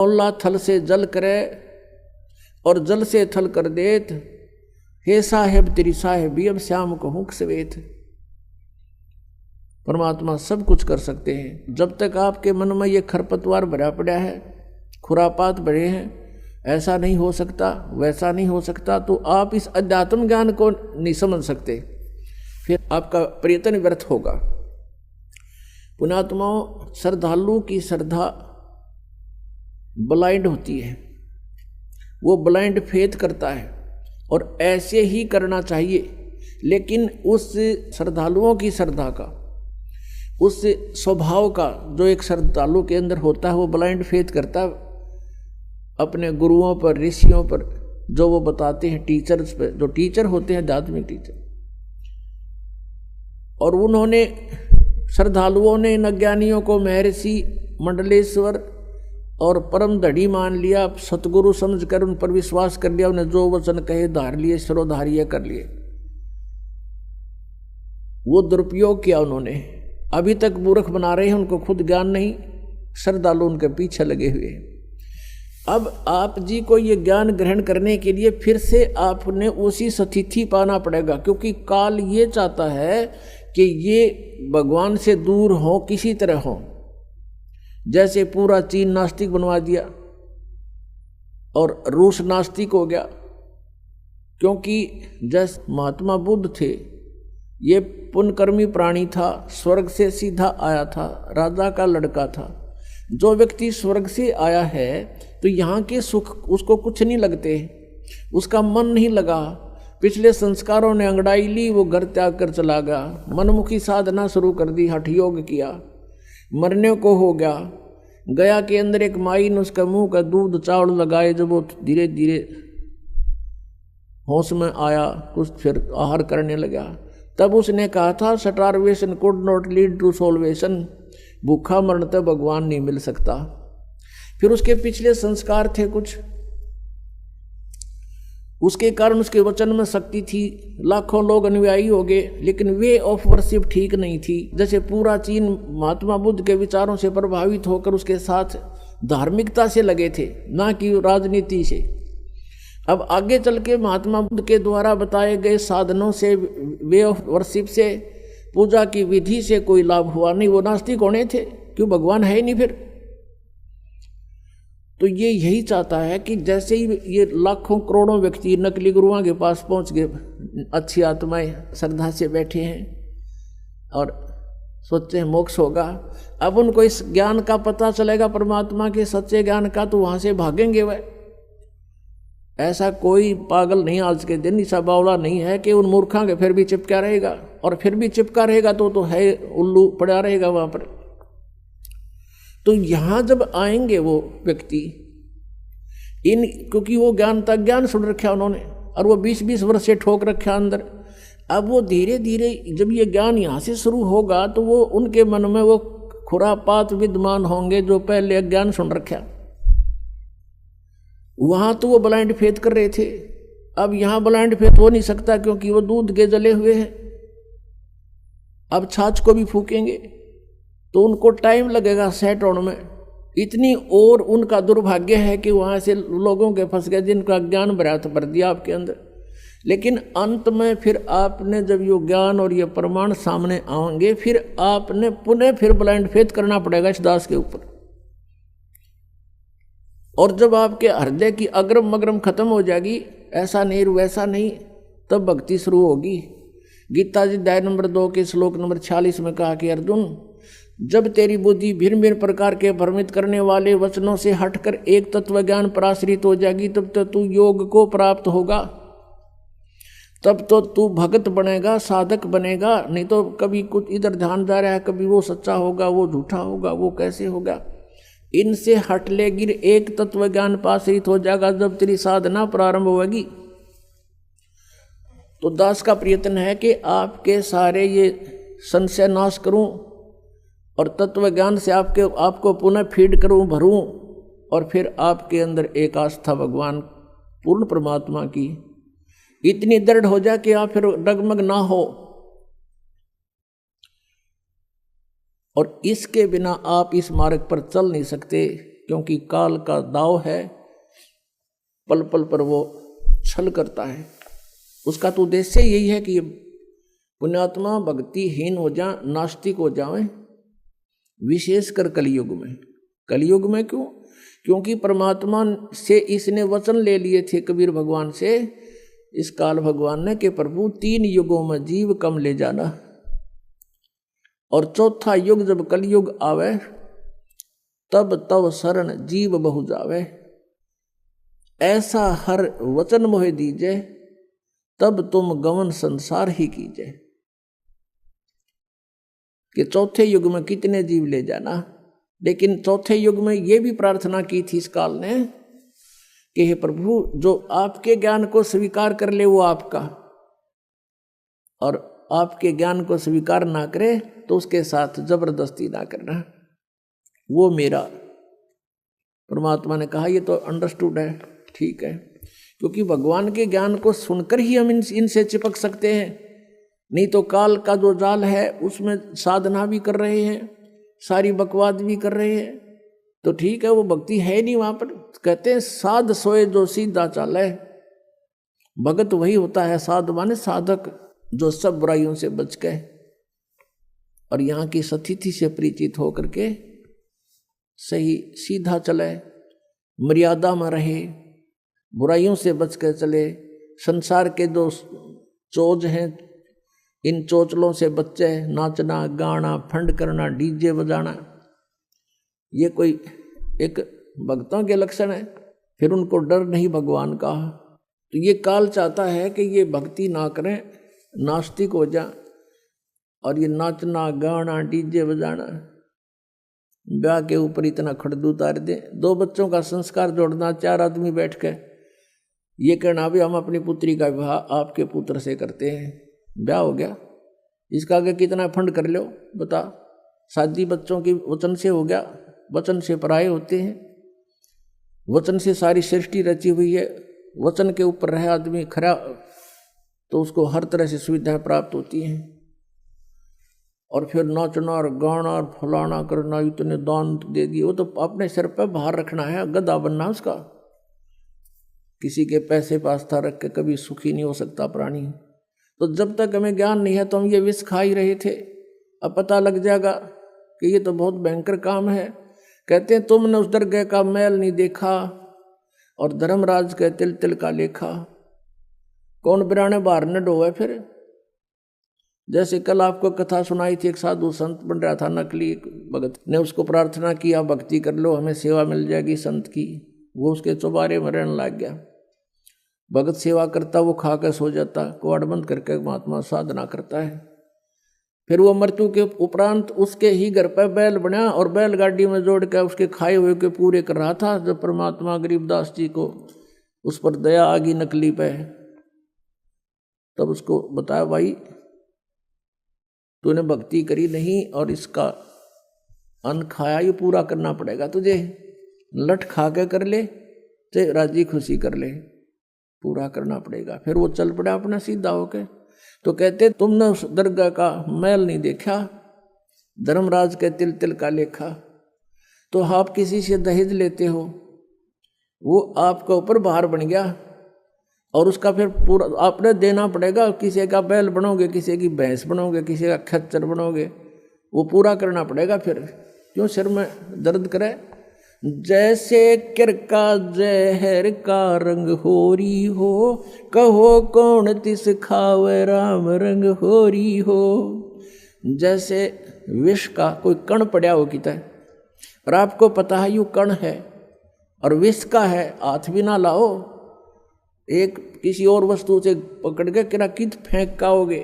मौला थल से जल करे और जल से थल कर देत, हे साहेब तेरी साहेबी अब श्याम को हुक सवेत। परमात्मा सब कुछ कर सकते हैं। जब तक आपके मन में ये खरपतवार भरा पड़ा है, खुरापात भरे हैं, ऐसा नहीं हो सकता वैसा नहीं हो सकता, तो आप इस अध्यात्म ज्ञान को नहीं समझ सकते, फिर आपका प्रयत्न व्यर्थ होगा। पुण्यात्माओं, श्रद्धालु की श्रद्धा ब्लाइंड होती है, वो ब्लाइंड फेथ करता है और ऐसे ही करना चाहिए। लेकिन उस श्रद्धालुओं की श्रद्धा का, उस स्वभाव का जो एक श्रद्धालु के अंदर होता है, वो ब्लाइंड फेथ करता है अपने गुरुओं पर, ऋषियों पर, जो वो बताते हैं, टीचर्स पर, जो टीचर होते हैं, आध्यात्मिक टीचर। और उन्होंने, श्रद्धालुओं ने इन अज्ञानियों को महर्षि, मंडलेश्वर और परम धड़ी मान लिया, सतगुरु समझकर उन पर विश्वास कर लिया, उन्हें जो वचन कहे धार लिए, सिरोधार्य कर लिए। वो दुरुपयोग किया उन्होंने, अभी तक मूर्ख बना रहे हैं, उनको खुद ज्ञान नहीं, श्रद्धालु उनके पीछे लगे हुए। अब आप जी को ये ज्ञान ग्रहण करने के लिए फिर से आपने उसी स्थिति पाना पड़ेगा, क्योंकि काल ये चाहता है कि ये भगवान से दूर हो, किसी तरह हो। जैसे पूरा चीन नास्तिक बनवा दिया और रूस नास्तिक हो गया, क्योंकि जैसे महात्मा बुद्ध थे, ये पुण्यकर्मी प्राणी था, स्वर्ग से सीधा आया था, राजा का लड़का था। जो व्यक्ति स्वर्ग से आया है तो यहाँ के सुख उसको कुछ नहीं लगते, उसका मन नहीं लगा, पिछले संस्कारों ने अंगड़ाई ली, वो घर त्याग कर चला गया, मनमुखी साधना शुरू कर दी, हठ योग किया, मरने को हो गया। गया के अंदर एक माई ने उसका मुंह का दूध चावल लगाए, जब वो धीरे धीरे होश में आया, कुछ फिर आहार करने लगा, तब उसने कहा था, starvation could not lead to salvation, भूखा मरण तक भगवान नहीं मिल सकता। फिर उसके पिछले संस्कार थे कुछ, उसके कारण उसके वचन में शक्ति थी, लाखों लोग अनुयायी हो गए, लेकिन वे ऑफ वर्शिप ठीक नहीं थी। जैसे पूरा चीन महात्मा बुद्ध के विचारों से प्रभावित होकर उसके साथ धार्मिकता से लगे थे, ना कि राजनीति से। अब आगे चल के महात्मा बुद्ध के द्वारा बताए गए साधनों से, वे ऑफ वर्शिप से, पूजा की विधि से कोई लाभ हुआ नहीं, वो नास्तिक होने थे, क्यों, भगवान है ही नहीं फिर। तो ये यही चाहता है कि जैसे ही ये लाखों करोड़ों व्यक्ति नकली गुरुओं के पास पहुंच गए, अच्छी आत्माएं श्रद्धा से बैठे हैं और सोचते हैं मोक्ष होगा, अब उनको इस ज्ञान का पता चलेगा, परमात्मा के सच्चे ज्ञान का, तो वहां से भागेंगे वह। ऐसा कोई पागल नहीं आज के दिन, ऐसा बावला नहीं है कि उन मूर्खों के फिर भी चिपका रहेगा, और फिर भी चिपका रहेगा तो है उल्लू पड़ा रहेगा वहां पर। तो यहाँ जब आएंगे वो व्यक्ति, इन क्योंकि वो ज्ञान तक ज्ञान सुन रखा उन्होंने, और वो 20-20 वर्ष से ठोक रखा अंदर, अब वो धीरे धीरे जब ये ज्ञान यहाँ से शुरू होगा तो वो उनके मन में वो खुरापात विद्यमान होंगे जो पहले अज्ञान सुन रखा। वहाँ तो वो ब्लाइंड फेथ कर रहे थे, अब यहाँ ब्लाइंड फेथ हो नहीं सकता, क्योंकि वो दूध के जले हुए हैं। अब छाछ को भी फूकेंगे तो उनको टाइम लगेगा सेट होने में। इतनी और उनका दुर्भाग्य है कि वहाँ से लोगों के फंस गए जिनका ज्ञान भर दिया आपके अंदर। लेकिन अंत में फिर आपने जब ये ज्ञान और ये प्रमाण सामने आएंगे, फिर आपने पुनः फिर ब्लाइंड फेथ करना पड़ेगा इस दास के ऊपर। और जब आपके हृदय की अग्रम मग्रम खत्म हो जाएगी, ऐसा नहीं वैसा नहीं, तब भक्ति शुरू होगी। गीता जी अध्याय नंबर 2 के श्लोक नंबर 46 में कहा कि अर्जुन, जब तेरी बुद्धि भिन्न भिन्न प्रकार के भ्रमित करने वाले वचनों से हटकर एक तत्व ज्ञान पर आश्रित हो जाएगी, तब तो तू योग को प्राप्त होगा, तब तो तू भगत बनेगा, साधक बनेगा। नहीं तो कभी कुछ इधर ध्यान जा रहा है, कभी वो सच्चा होगा, वो झूठा होगा, वो कैसे होगा। इनसे हट ले गिर एक तत्व ज्ञान पर आश्रित हो जाएगा जब तेरी साधना प्रारंभ होगी। तो दास का प्रयत्न है कि आपके सारे ये संशय नाश करूं और तत्व ज्ञान से आपको पुनः फीड करूं, भरूं, और फिर आपके अंदर एक आस्था भगवान पूर्ण परमात्मा की इतनी दृढ़ हो जाए कि आप फिर डगमग ना हो। और इसके बिना आप इस मार्ग पर चल नहीं सकते, क्योंकि काल का दाव है, पल पल पर वो छल करता है। उसका तो उद्देश्य यही है कि पुण्यात्मा भक्तिहीन हो जाए, नास्तिक हो जाए, विशेषकर कलयुग में। कलयुग में क्यों? क्योंकि परमात्मा से इसने वचन ले लिए थे कबीर भगवान से, इस काल भगवान ने, कि प्रभु 3 युगों में जीव कम ले जाना, और चौथा युग जब कलयुग आवे तब तब शरण जीव बहु जावे। ऐसा हर वचन मोहे दीजे, तब तुम गमन संसार ही कीजे। कि चौथे युग में कितने जीव ले जाना। लेकिन चौथे युग में ये भी प्रार्थना की थी इस काल ने कि हे प्रभु, जो आपके ज्ञान को स्वीकार कर ले वो आपका, और आपके ज्ञान को स्वीकार ना करे तो उसके साथ जबरदस्ती ना करना, वो मेरा। परमात्मा ने कहा ये तो अंडरस्टूड है, ठीक है, क्योंकि भगवान के ज्ञान को सुनकर ही हम इनसे चिपक सकते हैं। नहीं तो काल का जो जाल है उसमें साधना भी कर रहे हैं, सारी बकवाद भी कर रहे हैं, तो ठीक है, वो भक्ति है नहीं वहां पर। कहते हैं साध सोए जो सीधा चाले। भगत वही होता है, साध माने साधक, जो सब बुराइयों से बच गए और यहाँ की सतिथि से परिचित होकर के सही सीधा चले, मर्यादा में रहे, बुराइयों से बच कर चले। संसार के जो चोज हैं, इन चोचलों से बच्चे, नाचना गाना फंड करना डीजे बजाना, ये कोई एक भक्तों के लक्षण है। फिर उनको डर नहीं भगवान का। तो ये काल चाहता है कि ये भक्ति ना करें, नास्तिक हो जा, और ये नाचना गाना डीजे बजाना, ब्याह के ऊपर इतना खड़दू उतार दे। 2 बच्चों का संस्कार जोड़ना, 4 आदमी बैठ के ये कहना भी हम अपनी पुत्री का विवाह आपके पुत्र से करते हैं, ब्याह हो गया, इसका आगे कितना फंड कर लो बता। शादी बच्चों की वचन से हो गया, वचन से पराये होते हैं, वचन से सारी सृष्टि रची हुई है, वचन के ऊपर रहे आदमी खरा तो उसको हर तरह से सुविधाएं प्राप्त होती हैं। और फिर नाचना और गाना और फलाना करना, इतने दान दे दिए, वो तो अपने सिर पर बाहर रखना है, गधा बनना उसका। किसी के पैसे पास था रख के कभी सुखी नहीं हो सकता प्राणी। तो जब तक हमें ज्ञान नहीं है तो हम ये विष खा ही रहे थे। अब पता लग जाएगा कि ये तो बहुत भयंकर काम है। कहते हैं तुमने उस दरगाह का मैल नहीं देखा और धर्मराज के तिल तिल का लेखा। कौन बिराने बाहर न डोवे। फिर जैसे कल आपको कथा सुनाई थी, एक साधु संत बन रहा था, नकली भगत ने उसको प्रार्थना किया भक्ति कर लो हमें सेवा मिल जाएगी संत की। वो उसके चौबारे में रहने लग गया। भगत सेवा करता, वो खा कर सो जाता, कुआड़ बंद करके महात्मा साधना करता है। फिर वो मृत्यु के उपरांत उसके ही घर पर बैल बना और बैलगाड़ी में जोड़ कर उसके खाए हुए के पूरे कर रहा था। जब परमात्मा गरीबदास जी को उस पर दया आ गई नकली पे, तब उसको बताया भाई तूने भक्ति करी नहीं और इसका अन्न खाया, ये पूरा करना पड़ेगा तुझे। लठ खा के कर ले तो राजी खुशी कर ले, पूरा करना पड़ेगा। फिर वो चल पड़ा अपना सीधा होके। तो कहते तुमने उस दरगाह का मैल नहीं देखा, धर्मराज के तिल तिल का लेखा। तो आप किसी से दहेज लेते हो, वो आपका ऊपर भार बन गया और उसका फिर पूरा आपने देना पड़ेगा। किसी का बैल बनोगे, किसी की भैंस बनोगे, किसी का खच्चर बनोगे, वो पूरा करना पड़ेगा। फिर क्यों सिर में दर्द करे। जैसे किरका जहर का रंग होरी हो, कहो कौन तिस खावे राम रंग होरी हो। जैसे विष का कोई कण पड़ा हो किता है और आपको पता है यू कण है और विष का है, हाथ भी ना लाओ, एक किसी और वस्तु से पकड़ के किरा कित फेंक काओगे।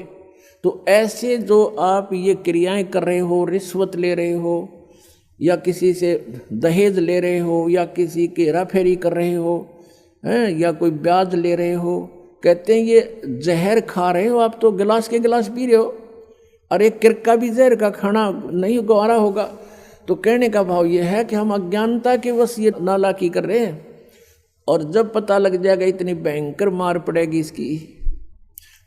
तो ऐसे जो आप ये क्रियाएं कर रहे हो, रिश्वत ले रहे हो या किसी से दहेज ले रहे हो या किसी की हेराफेरी कर रहे हो हैं या कोई ब्याज ले रहे हो, कहते हैं ये जहर खा रहे हो आप। तो गिलास के गिलास पी रहे हो और एक किरका भी जहर का खाना नहीं गवारा होगा। तो कहने का भाव ये है कि हम अज्ञानता के वश ये नालायकी कर रहे हैं और जब पता लग जाएगा इतनी भयंकर मार पड़ेगी इसकी,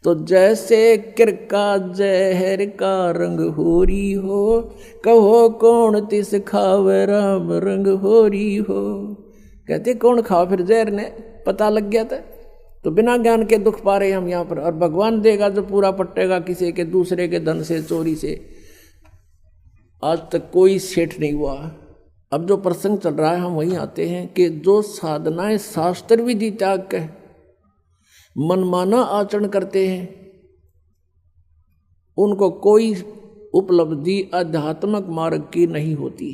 तो जैसे किरका जहर का रंग होरी हो, कहो कौन तिस खावे राम रंग होरी हो। कहते कौन खाओ फिर जहर ने, पता लग गया था। तो बिना ज्ञान के दुख पा रहे हम यहाँ पर, और भगवान देगा जो पूरा पट्टेगा किसी के दूसरे के धन से चोरी से। आज तक कोई सेठ नहीं हुआ। अब जो प्रसंग चल रहा है हम वहीं आते हैं कि जो साधनाएं शास्त्र विधि त्याग के मनमाना आचरण करते हैं उनको कोई उपलब्धि आध्यात्मिक मार्ग की नहीं होती।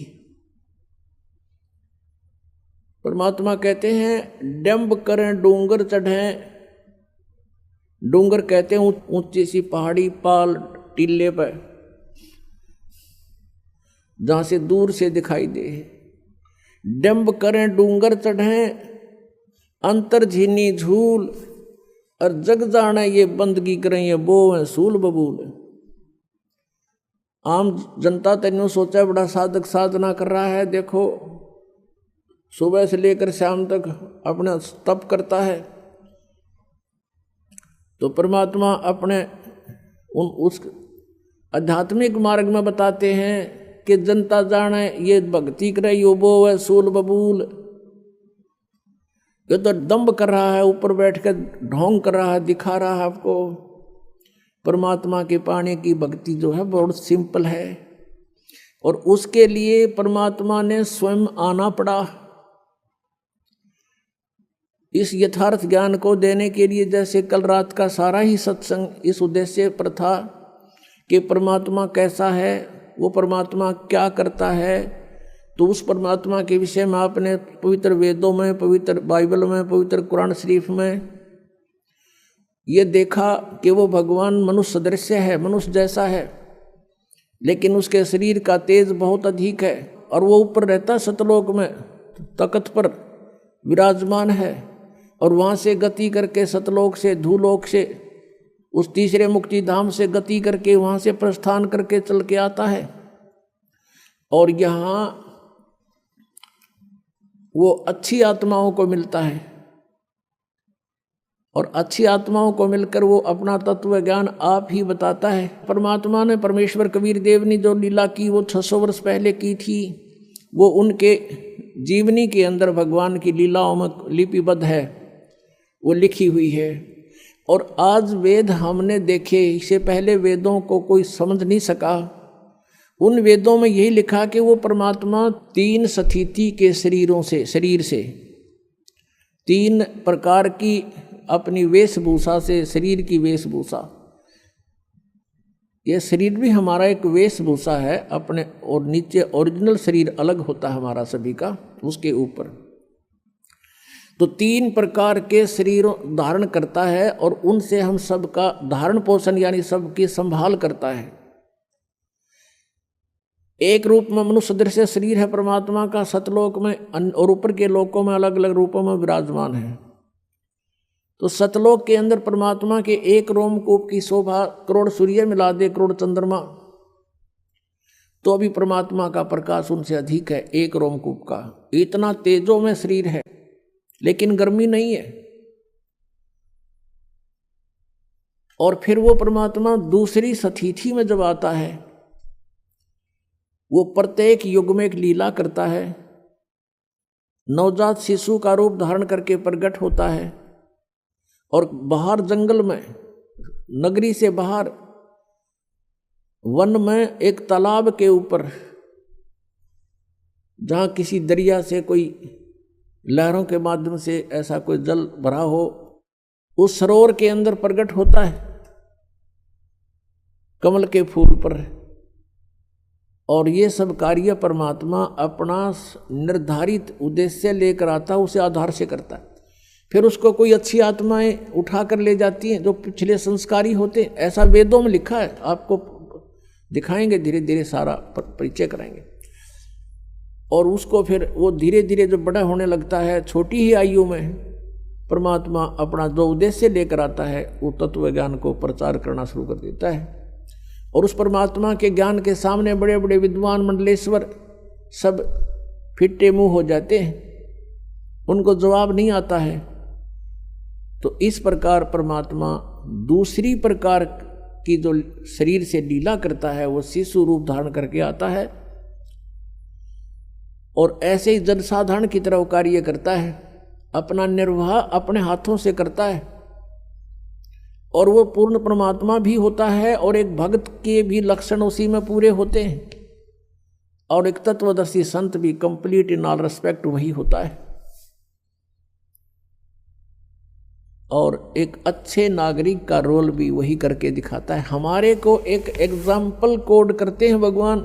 परमात्मा कहते हैं डंब करें डूंगर चढ़ें। डूंगर कहते हैं ऊंची सी पहाड़ी पाल टीले पर जहां से दूर से दिखाई दे। डंब करें डूंगर चढ़ें अंतर झीनी झूल, और जग जाने ये बंदगी करें ये बो है सूल बबूल। आम जनता तेनों सोचा बड़ा साधक साधना कर रहा है, देखो सुबह से लेकर शाम तक अपना तप करता है। तो परमात्मा अपने उस आध्यात्मिक मार्ग में बताते हैं कि जनता जाने ये भक्ति करे यो बो है सूल बबूल। ये तो दम्भ कर रहा है, ऊपर बैठ कर ढोंग कर रहा है, दिखा रहा है आपको। परमात्मा के पाने की भक्ति जो है बहुत सिंपल है, और उसके लिए परमात्मा ने स्वयं आना पड़ा। इस यथार्थ ज्ञान को देने के लिए जैसे कल रात का सारा ही सत्संग इस उद्देश्य पर था कि परमात्मा कैसा है, वो परमात्मा क्या करता है। तो उस परमात्मा के विषय में आपने पवित्र वेदों में, पवित्र बाइबल में, पवित्र कुरान शरीफ में ये देखा कि वो भगवान मनुष्य सदृश्य है, मनुष्य जैसा है, लेकिन उसके शरीर का तेज बहुत अधिक है, और वो ऊपर रहता सतलोक में तख्त पर विराजमान है, और वहाँ से गति करके सतलोक से धूलोक से उस तीसरे मुक्ति धाम से गति करके वहाँ से प्रस्थान करके चल के आता है। और यहाँ वो अच्छी आत्माओं को मिलता है, और अच्छी आत्माओं को मिलकर वो अपना तत्व ज्ञान आप ही बताता है। परमात्मा ने, परमेश्वर कबीर देव ने जो लीला की वो 600 वर्ष पहले की थी, वो उनके जीवनी के अंदर भगवान की लीलाओं में लिपिबद्ध है, वो लिखी हुई है। और आज वेद हमने देखे, इससे पहले वेदों को कोई समझ नहीं सका। उन वेदों में यही लिखा कि वो परमात्मा 3 स्थिति के शरीर से 3 प्रकार की अपनी वेशभूषा से, शरीर की वेशभूषा, ये शरीर भी हमारा एक वेशभूषा है अपने, और नीचे ओरिजिनल शरीर अलग होता है हमारा सभी का, उसके ऊपर तो 3 प्रकार के शरीरों धारण करता है, और उनसे हम सबका धारण पोषण यानी सबकी संभाल करता है। एक रूप में मनुष्य दृश्य शरीर है परमात्मा का, सतलोक में और ऊपर के लोकों में अलग अलग रूपों में विराजमान है। तो सतलोक के अंदर परमात्मा के एक रोमकूप की शोभा करोड़ सूर्य मिला दे, करोड़ चंद्रमा, तो अभी परमात्मा का प्रकाश उनसे अधिक है एक रोमकूप का। इतना तेजों में शरीर है, लेकिन गर्मी नहीं है। और फिर वो परमात्मा दूसरी स्थिति में जब आता है, वो प्रत्येक युग में एक लीला करता है। नवजात शिशु का रूप धारण करके प्रकट होता है, और बाहर जंगल में, नगरी से बाहर वन में एक तालाब के ऊपर, जहाँ किसी दरिया से कोई लहरों के माध्यम से ऐसा कोई जल भरा हो, उस सरोवर के अंदर प्रकट होता है कमल के फूल पर। और ये सब कार्य परमात्मा अपना निर्धारित उद्देश्य लेकर आता, उसे आधार से करता है। फिर उसको कोई अच्छी आत्माएं उठा कर ले जाती हैं जो पिछले संस्कारी होते, ऐसा वेदों में लिखा है। आपको दिखाएंगे, धीरे धीरे सारा परिचय कराएंगे। और उसको फिर वो धीरे धीरे जो बड़ा होने लगता है, छोटी ही आयु में परमात्मा अपना जो उद्देश्य लेकर आता है, वो तत्व ज्ञान को प्रचार करना शुरू कर देता है। और उस परमात्मा के ज्ञान के सामने बड़े बड़े विद्वान मंडलेश्वर सब फिट्टे मुंह हो जाते हैं, उनको जवाब नहीं आता है। तो इस प्रकार परमात्मा दूसरी प्रकार की जो शरीर से लीला करता है वो शिशु रूप धारण करके आता है और ऐसे ही जनसाधारण की तरह कार्य करता है, अपना निर्वाह अपने हाथों से करता है और वो पूर्ण परमात्मा भी होता है और एक भक्त के भी लक्षण उसी में पूरे होते हैं और एक तत्वदर्शी संत भी कंप्लीट इन ऑल रेस्पेक्ट वही होता है और एक अच्छे नागरिक का रोल भी वही करके दिखाता है। हमारे को एक एग्जाम्पल कोड करते हैं भगवान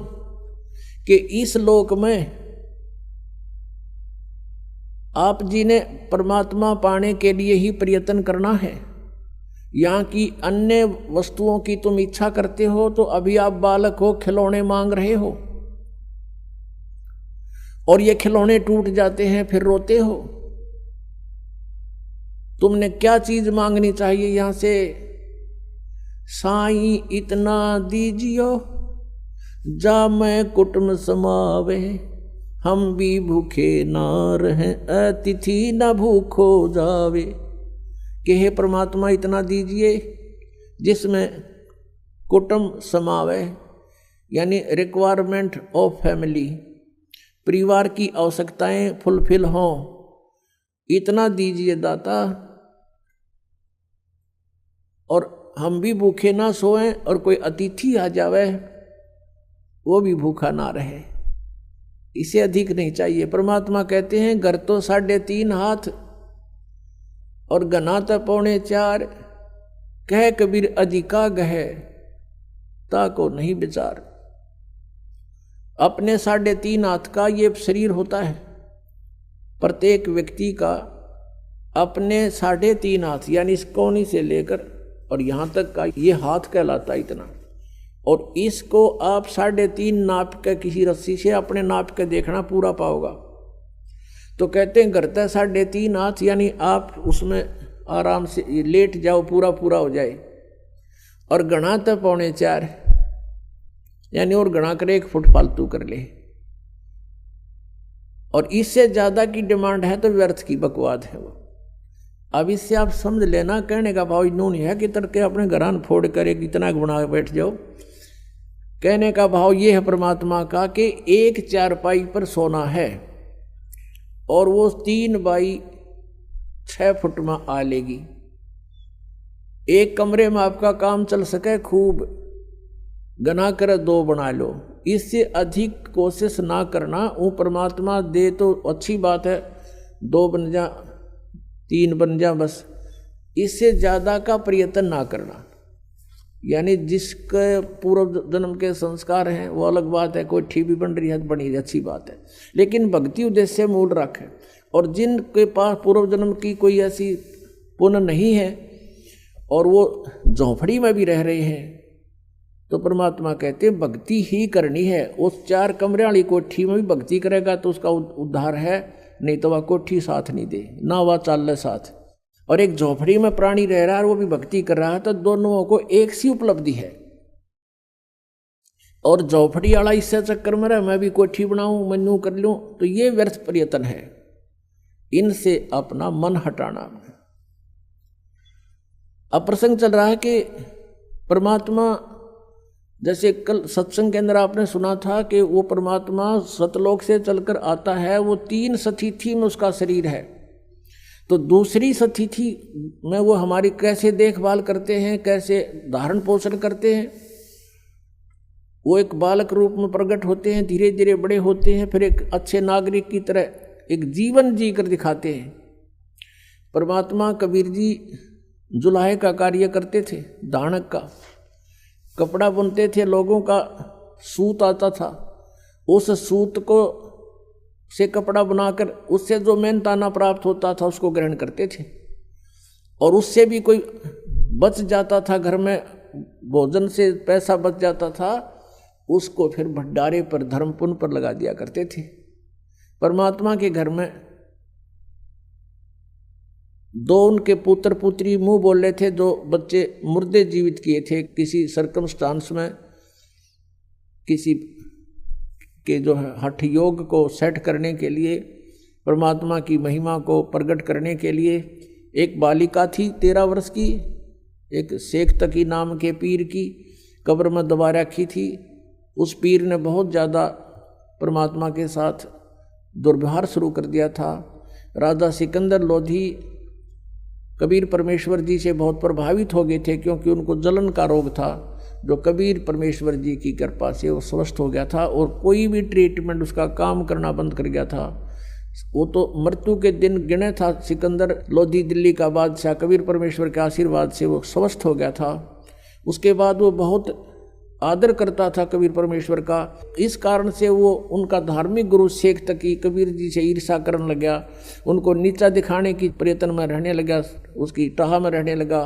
कि इस लोक में आप जी ने परमात्मा पाने के लिए ही प्रयत्न करना है। यहाँ की अन्य वस्तुओं की तुम इच्छा करते हो तो अभी आप बालक हो, खिलौने मांग रहे हो और ये खिलौने टूट जाते हैं फिर रोते हो। तुमने क्या चीज मांगनी चाहिए यहां से? साईं इतना दीजियो जा मैं कुटुंब समावे, हम भी भूखे ना रहे अतिथि न भूखो जावे। कि हे परमात्मा इतना दीजिए जिसमें कुटुंब समावे, यानी रिक्वायरमेंट ऑफ फैमिली, परिवार की आवश्यकताएं फुलफिल हों, इतना दीजिए दाता। और हम भी भूखे ना सोएं और कोई अतिथि आ जावे वो भी भूखा ना रहे, इसे अधिक नहीं चाहिए। परमात्मा कहते हैं घर तो 3.5 हाथ और गना तो 4.25, कह कबीर अधिका गहे ताको नहीं विचार। अपने 3.5 हाथ का ये शरीर होता है, प्रत्येक व्यक्ति का अपने 3.5 हाथ यानी इस कोनी से लेकर और यहाँ तक का ये हाथ कहलाता है इतना, और इसको आप 3.5 नाप के किसी रस्सी से अपने नाप के देखना पूरा पाओगा। तो कहते हैं करता है 3.5 हाथ, यानी आप उसमें आराम से लेट जाओ पूरा पूरा हो जाए। और गणा तो 4.25 यानी और गणा कर 1 फुट फालतू कर ले, और इससे ज़्यादा की डिमांड है तो व्यर्थ की बकवाद है वो। अब इससे आप समझ लेना, कहने का भाव इन्होंने है कि तड़के अपने घरान फोड़ कर एक इतना बना बैठ जाओ। कहने का भाव ये है परमात्मा का कि 1 चारपाई पर सोना है और वो 3 बाई 6 फुट में आ लेगी। एक कमरे में आपका काम चल सके खूब, गना कर 2 बना लो, इससे अधिक कोशिश ना करना। वो परमात्मा दे तो अच्छी बात है, 2 बन जा 3 बन जा बस, इससे ज़्यादा का प्रयत्न ना करना। यानी जिसके पूर्व जन्म के संस्कार हैं वो अलग बात है, कोठी भी बन रही है बनी अच्छी बात है, लेकिन भक्ति उद्देश्य मूल रखे। और जिनके पास पूर्व जन्म की कोई ऐसी पुण्य नहीं है और वो झोंपड़ी में भी रह रहे हैं, तो परमात्मा कहते हैं भक्ति ही करनी है। उस 4 कमरे वाली कोठी में भी भक्ति करेगा तो उसका उद्धार है, नहीं तो वह कोठी साथ नहीं दे, ना वह चाल साथ। और एक झोपड़ी में प्राणी रह रहा है और वो भी भक्ति कर रहा है, तो दोनों को एक सी उपलब्धि है। और झोपड़ी वाला इससे चक्कर में रहा मैं भी कोठी बनाऊं मैं यूं कर लूं, तो ये व्यर्थ प्रयत्न है। इनसे अपना मन हटाना। अब प्रसंग चल रहा है कि परमात्मा, जैसे कल सत्संग के अंदर आपने सुना था कि वो परमात्मा सतलोक से चलकर आता है, वो 3 सतिथि में उसका शरीर है। तो दूसरी सतिथि में वो हमारी कैसे देखभाल करते हैं, कैसे धारण पोषण करते हैं। वो एक बालक रूप में प्रकट होते हैं, धीरे धीरे बड़े होते हैं, फिर एक अच्छे नागरिक की तरह एक जीवन जी कर दिखाते हैं। परमात्मा कबीर जी जुलाहे का कार्य करते थे, दानक का कपड़ा बुनते थे, लोगों का सूत आता था, उस सूत को से कपड़ा बनाकर उससे जो मेहनताना प्राप्त होता था उसको ग्रहण करते थे। और उससे भी कोई बच जाता था, घर में भोजन से पैसा बच जाता था, उसको फिर भंडारे पर धर्म पुण्य पर लगा दिया करते थे। परमात्मा के घर में 2 उनके पुत्र पुत्री मुंह बोल रहे थे, 2 बच्चे मुर्दे जीवित किए थे किसी सर्कमस्टांस में, किसी के जो है हठ योग को सेट करने के लिए, परमात्मा की महिमा को प्रकट करने के लिए। एक बालिका थी 13 वर्ष की एक शेख तकी नाम के पीर की कब्र में दबा रखी थी। उस पीर ने बहुत ज़्यादा परमात्मा के साथ दुर्व्यवहार शुरू कर दिया था। राजा सिकंदर लोधी कबीर परमेश्वर जी से बहुत प्रभावित हो गए थे, क्योंकि उनको जलन का रोग था, जो कबीर परमेश्वर जी की कृपा से वो स्वस्थ हो गया था और कोई भी ट्रीटमेंट उसका काम करना बंद कर गया था। वो तो मृत्यु के दिन गिने था। सिकंदर लोधी दिल्ली का बादशाह कबीर परमेश्वर के आशीर्वाद से वो स्वस्थ हो गया था। उसके बाद वो बहुत आदर करता था कबीर परमेश्वर का। इस कारण से वो उनका धार्मिक गुरु शेख तकी कबीर जी से ईर्ष्या करने लगा, उनको नीचा दिखाने की प्रयत्न में रहने लगा, उसकी टाह में रहने लगा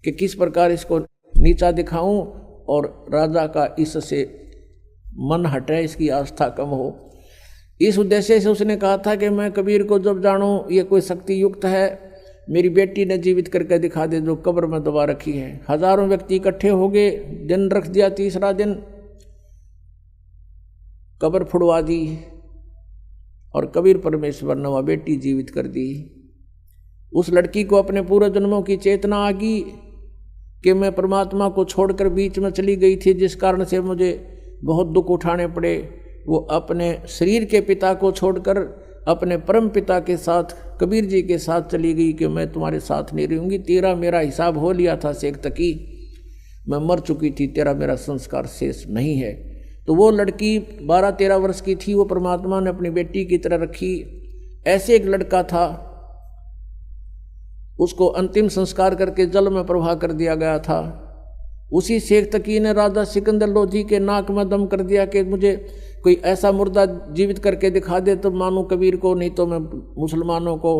कि किस प्रकार इसको नीचा दिखाऊं और राजा का इससे मन हटे, इसकी आस्था कम हो। इस उद्देश्य से उसने कहा था कि मैं कबीर को जब जानूं ये कोई शक्ति युक्त है, मेरी बेटी ने जीवित करके दिखा दे जो कब्र में दबा रखी है। हजारों व्यक्ति इकट्ठे हो गए, दिन रख दिया। तीसरा दिन कब्र फुड़वा दी और कबीर परमेश्वर ने वह बेटी जीवित कर दी। उस लड़की को अपने पूर्व जन्मों की चेतना आ गई कि मैं परमात्मा को छोड़कर बीच में चली गई थी, जिस कारण से मुझे बहुत दुख उठाने पड़े। वो अपने शरीर के पिता को छोड़कर अपने परम पिता के साथ कबीर जी के साथ चली गई कि मैं तुम्हारे साथ नहीं रहूंगी, तेरा मेरा हिसाब हो लिया था शेख तकी, मैं मर चुकी थी, तेरा मेरा संस्कार शेष नहीं है। तो वो लड़की 12-13 वर्ष की थी, वो परमात्मा ने अपनी बेटी की तरह रखी। ऐसे एक लड़का था, उसको अंतिम संस्कार करके जल में प्रवाह कर दिया गया था। उसी शेख तकी ने राजा सिकंदर लोधी के नाक में दम कर दिया कि मुझे कोई ऐसा मुर्दा जीवित करके दिखा दे तो मानूं कबीर को, नहीं तो मैं मुसलमानों को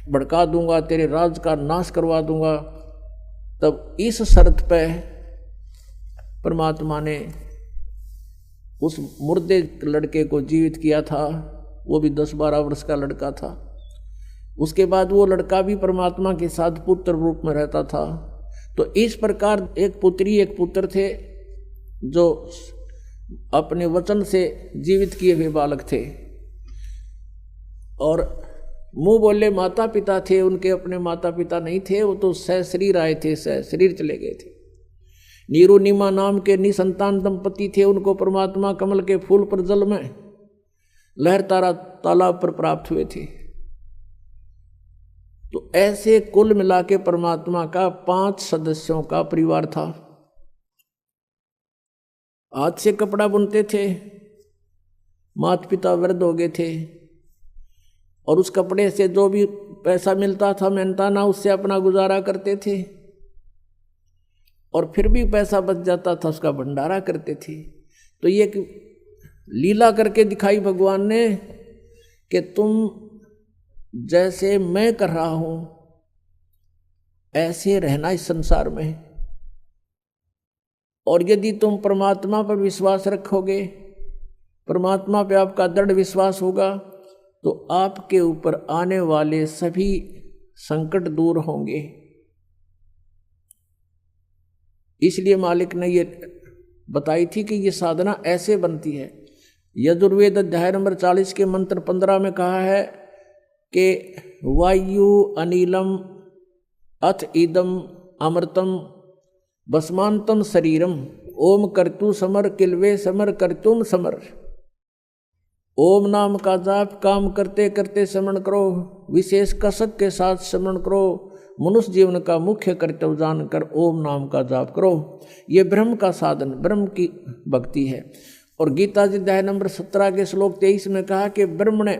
भड़का दूंगा, तेरे राज का नाश करवा दूंगा। तब इस शर्त पे परमात्मा ने उस मुर्दे लड़के को जीवित किया था। वो भी 10-12 वर्ष का लड़का था। उसके बाद वो लड़का भी परमात्मा के साथ पुत्र रूप में रहता था। तो इस प्रकार एक पुत्री एक पुत्र थे जो अपने वचन से जीवित किए हुए बालक थे, और मुंह बोले माता पिता थे, उनके अपने माता पिता नहीं थे, वो तो सहशरीर आए थे, सहशरीर चले गए थे। नीरू नीमा नाम के निसंतान दंपति थे, उनको परमात्मा कमल के फूल पर जल में लहर तारा तालाब पर प्राप्त हुए थे। तो ऐसे कुल मिला के परमात्मा का 5 सदस्यों का परिवार था। हाथ से कपड़ा बुनते थे, माता पिता वृद्ध हो गए थे, और उस कपड़े से जो भी पैसा मिलता था मेहनताना उससे अपना गुजारा करते थे, और फिर भी पैसा बच जाता था उसका भंडारा करते थे। तो ये लीला करके दिखाई भगवान ने कि तुम जैसे मैं कर रहा हूं ऐसे रहना इस संसार में, और यदि तुम परमात्मा पर विश्वास रखोगे, परमात्मा पे आपका दृढ़ विश्वास होगा, तो आपके ऊपर आने वाले सभी संकट दूर होंगे। इसलिए मालिक ने ये बताई थी कि ये साधना ऐसे बनती है। यजुर्वेद अध्याय नंबर 40 के मंत्र 15 में कहा है कि वायु अनिलम अथ इदम अमृतम भस्मांतम शरीरम ओम कर्तु समर किलवे समर कर्तुम समर। ओम नाम का जाप काम करते करते स्मरण करो, विशेष कसक के साथ स्मरण करो, मनुष्य जीवन का मुख्य कर्तव्य जानकर ओम नाम का जाप करो। ये ब्रह्म का साधन, ब्रह्म की भक्ति है। और गीता जी अध्याय नंबर 17 के श्लोक 23 में कहा कि ब्रह्म ने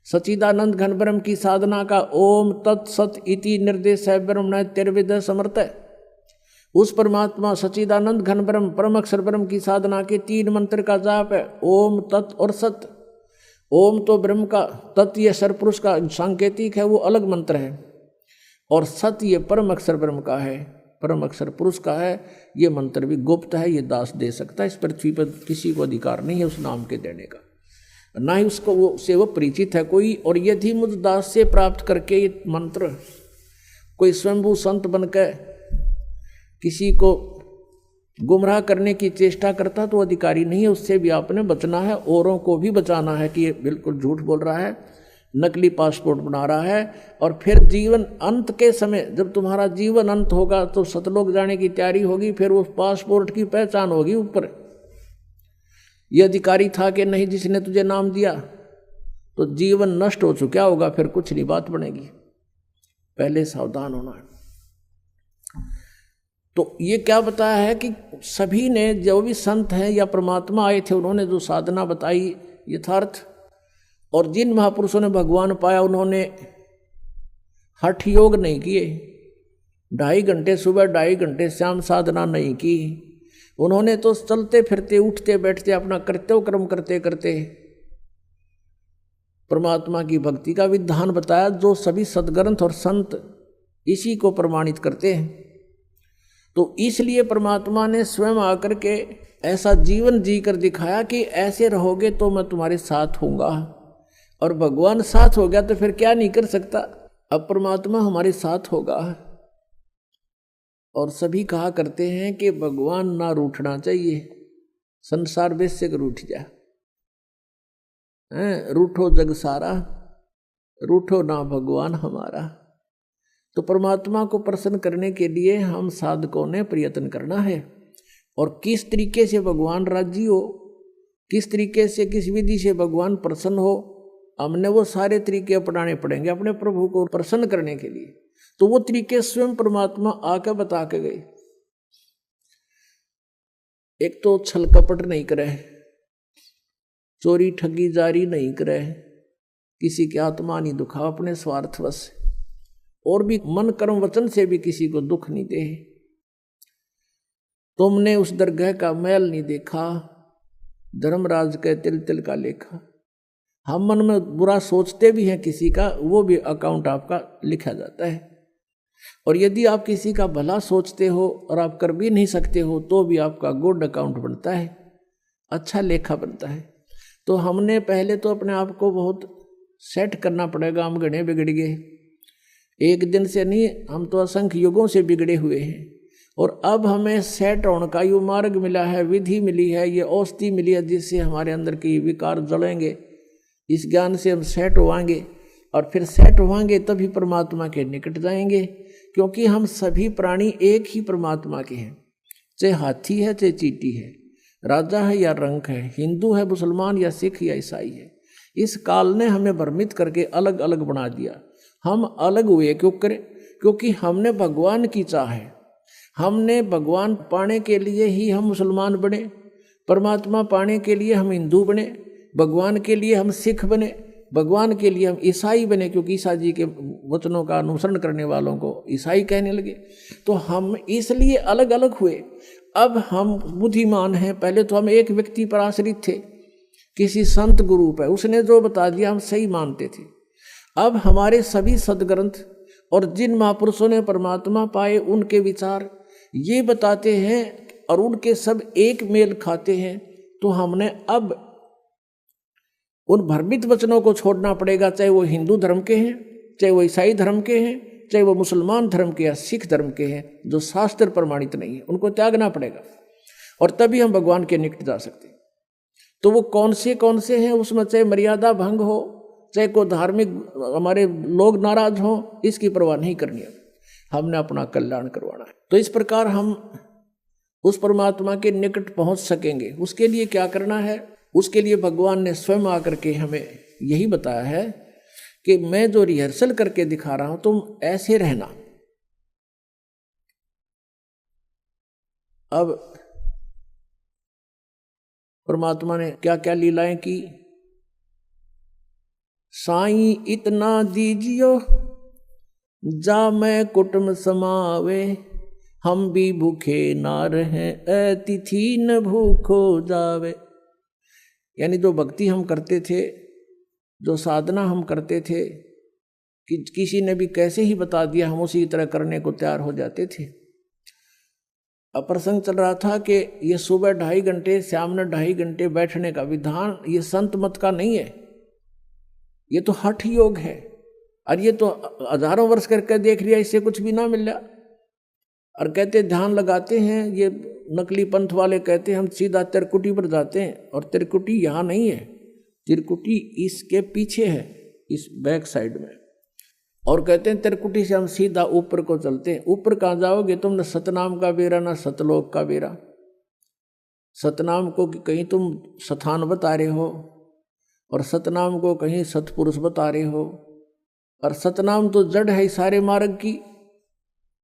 सच्चिदानंद घन ब्रह्म की साधना का ओम तत्सत इति निर्देश है ब्रह्म ने तिर्विद समर्थ है। उस परमात्मा सच्चिदानंद घन ब्रह्म परम अक्षर ब्रह्म की साधना के 3 मंत्र का जाप है, ओम तत् और सत। ओम तो ब्रह्म का, तत् ये सरपुरुष का सांकेतिक है, वो अलग मंत्र है, और सत ये परम अक्षर ब्रह्म का है, परम अक्षर पुरुष का है। ये मंत्र भी गुप्त है, ये दास दे सकता है। इस पृथ्वी पर किसी को अधिकार नहीं है उस नाम के देने का, ना ही उसको वो से वो परिचित है कोई। और यदि मुझ दास से प्राप्त करके ये मंत्र कोई स्वयंभू संत बनकर किसी को गुमराह करने की चेष्टा करता तो अधिकारी नहीं है, उससे भी आपने बचना है, औरों को भी बचाना है कि ये बिल्कुल झूठ बोल रहा है, नकली पासपोर्ट बना रहा है। और फिर जीवन अंत के समय जब तुम्हारा जीवन अंत होगा तो सतलोक जाने की तैयारी होगी, फिर उस पासपोर्ट की पहचान होगी ऊपर ये अधिकारी था कि नहीं जिसने तुझे नाम दिया, तो जीवन नष्ट हो चुका होगा, फिर कुछ नहीं बात बनेगी। पहले सावधान होना है। तो ये क्या बताया है कि सभी ने, जो भी संत हैं या परमात्मा आए थे, उन्होंने जो साधना बताई यथार्थ, और जिन महापुरुषों ने भगवान पाया उन्होंने हठ योग नहीं किए, 2.5 घंटे सुबह 2.5 घंटे शाम साधना नहीं की। उन्होंने तो चलते फिरते उठते बैठते अपना कर्तव्य कर्म करते करते परमात्मा की भक्ति का विधान बताया, जो सभी सदग्रंथ और संत इसी को प्रमाणित करते हैं। तो इसलिए परमात्मा ने स्वयं आकर के ऐसा जीवन जी कर दिखाया कि ऐसे रहोगे तो मैं तुम्हारे साथ होऊंगा। और भगवान साथ हो गया तो फिर क्या नहीं कर सकता। अब परमात्मा हमारे साथ होगा। और सभी कहा करते हैं कि भगवान ना रूठना चाहिए, संसार वैसे कर रूठ जा, रूठो जग सारा, रूठो ना भगवान हमारा। तो परमात्मा को प्रसन्न करने के लिए हम साधकों ने प्रयत्न करना है। और किस तरीके से भगवान राजी हो, किस तरीके से, किस विधि से भगवान प्रसन्न हो, हमने वो सारे तरीके अपनाने पड़ेंगे अपने प्रभु को प्रसन्न करने के लिए। तो वो तरीके स्वयं परमात्मा आकर बता के गए। एक तो छल कपट नहीं करे, चोरी ठगी जारी नहीं करे, किसी की आत्मा नहीं दुखा अपने स्वार्थवश, और भी मन कर्म वचन से भी किसी को दुख नहीं दे। तुमने उस दरगाह का मैल नहीं देखा, धर्मराज के तिल तिल का लेखा। हम मन में बुरा सोचते भी हैं किसी का, वो भी अकाउंट आपका लिखा जाता है। और यदि आप किसी का भला सोचते हो और आप कर भी नहीं सकते हो तो भी आपका गुड अकाउंट बनता है, अच्छा लेखा बनता है। तो हमने पहले तो अपने आप को बहुत सेट करना पड़ेगा। हम घने बिगड़ गए, एक दिन से नहीं, हम तो असंख्य युगों से बिगड़े हुए हैं। और अब हमें सेट होने का ये मार्ग मिला है, विधि मिली है, ये औषधि मिली है, जिससे हमारे अंदर के विकार जलेंगे। इस ज्ञान से हम सेट होवांगे, और फिर सेट होवांगे तभी परमात्मा के निकट जाएंगे। क्योंकि हम सभी प्राणी एक ही परमात्मा के हैं, चाहे हाथी है चाहे चींटी है, राजा है या रंक है, हिंदू है मुसलमान या सिख या ईसाई है। इस काल ने हमें भ्रमित करके अलग अलग बना दिया। हम अलग हुए क्यों करें? क्योंकि हमने भगवान की चाह है। हमने भगवान पाने के लिए ही हम मुसलमान बने, परमात्मा पाने के लिए हम हिंदू बने, भगवान के लिए हम सिख बने, भगवान के लिए हम ईसाई बने, क्योंकि ईसा जी के वचनों का अनुसरण करने वालों को ईसाई कहने लगे। तो हम इसलिए अलग अलग हुए। अब हम बुद्धिमान हैं। पहले तो हम एक व्यक्ति पर आश्रित थे, किसी संत गुरु पर, उसने जो बता दिया हम सही मानते थे। अब हमारे सभी सदग्रंथ और जिन महापुरुषों ने परमात्मा पाए उनके विचार ये बताते हैं और उनके सब एक मेल खाते हैं। तो हमने अब उन भ्रमित वचनों को छोड़ना पड़ेगा, चाहे वो हिंदू धर्म के हैं, चाहे वो ईसाई धर्म के हैं, चाहे वो मुसलमान धर्म के या सिख धर्म के हैं, जो शास्त्र प्रमाणित नहीं है, उनको त्यागना पड़ेगा। और तभी हम भगवान के निकट जा सकते हैं। तो वो कौन से हैं, उसमें चाहे मर्यादा भंग हो, चाहे कोई धार्मिक हमारे लोग नाराज हों, इसकी परवाह नहीं करनी है। हमने अपना कल्याण करवाना है। तो इस प्रकार हम उस परमात्मा के निकट पहुंच सकेंगे। उसके लिए क्या करना है? उसके लिए भगवान ने स्वयं आकर के हमें यही बताया है कि मैं जो रिहर्सल करके दिखा रहा हूं तुम ऐसे रहना। अब परमात्मा ने क्या क्या लीलाएं की। साईं इतना दीजियो जा मैं कुटुंब समावे, हम भी भूखे ना रहे अतिथि न भूखो जावे। यानी जो भक्ति हम करते थे, जो साधना हम करते थे, कि किसी ने भी कैसे ही बता दिया हम उसी तरह करने को तैयार हो जाते थे। अब प्रसंग चल रहा था कि ये सुबह 2.5 घंटे, शाम में 2.5 घंटे बैठने का विधान ये संत मत का नहीं है, ये तो हठ योग है। और ये तो हजारों वर्ष करके देख लिया, इससे कुछ भी ना मिल रहा। और कहते ध्यान लगाते हैं, ये नकली पंथ वाले कहते हैं हम सीधा तिरकुटी पर जाते हैं, और तिरकुटी यहाँ नहीं है, तिरकुटी इसके पीछे है। इस बैक साइड में, और कहते हैं त्रिकुटी से हम सीधा ऊपर को चलते हैं। ऊपर कहाँ जाओगे तुम? न सतनाम का बेरा न सतलोक का बेरा। सतनाम को कहीं तुम स्थान बता रहे हो और सतनाम को कहीं सतपुरुष बता रहे हो, और सतनाम तो जड़ है सारे मार्ग की।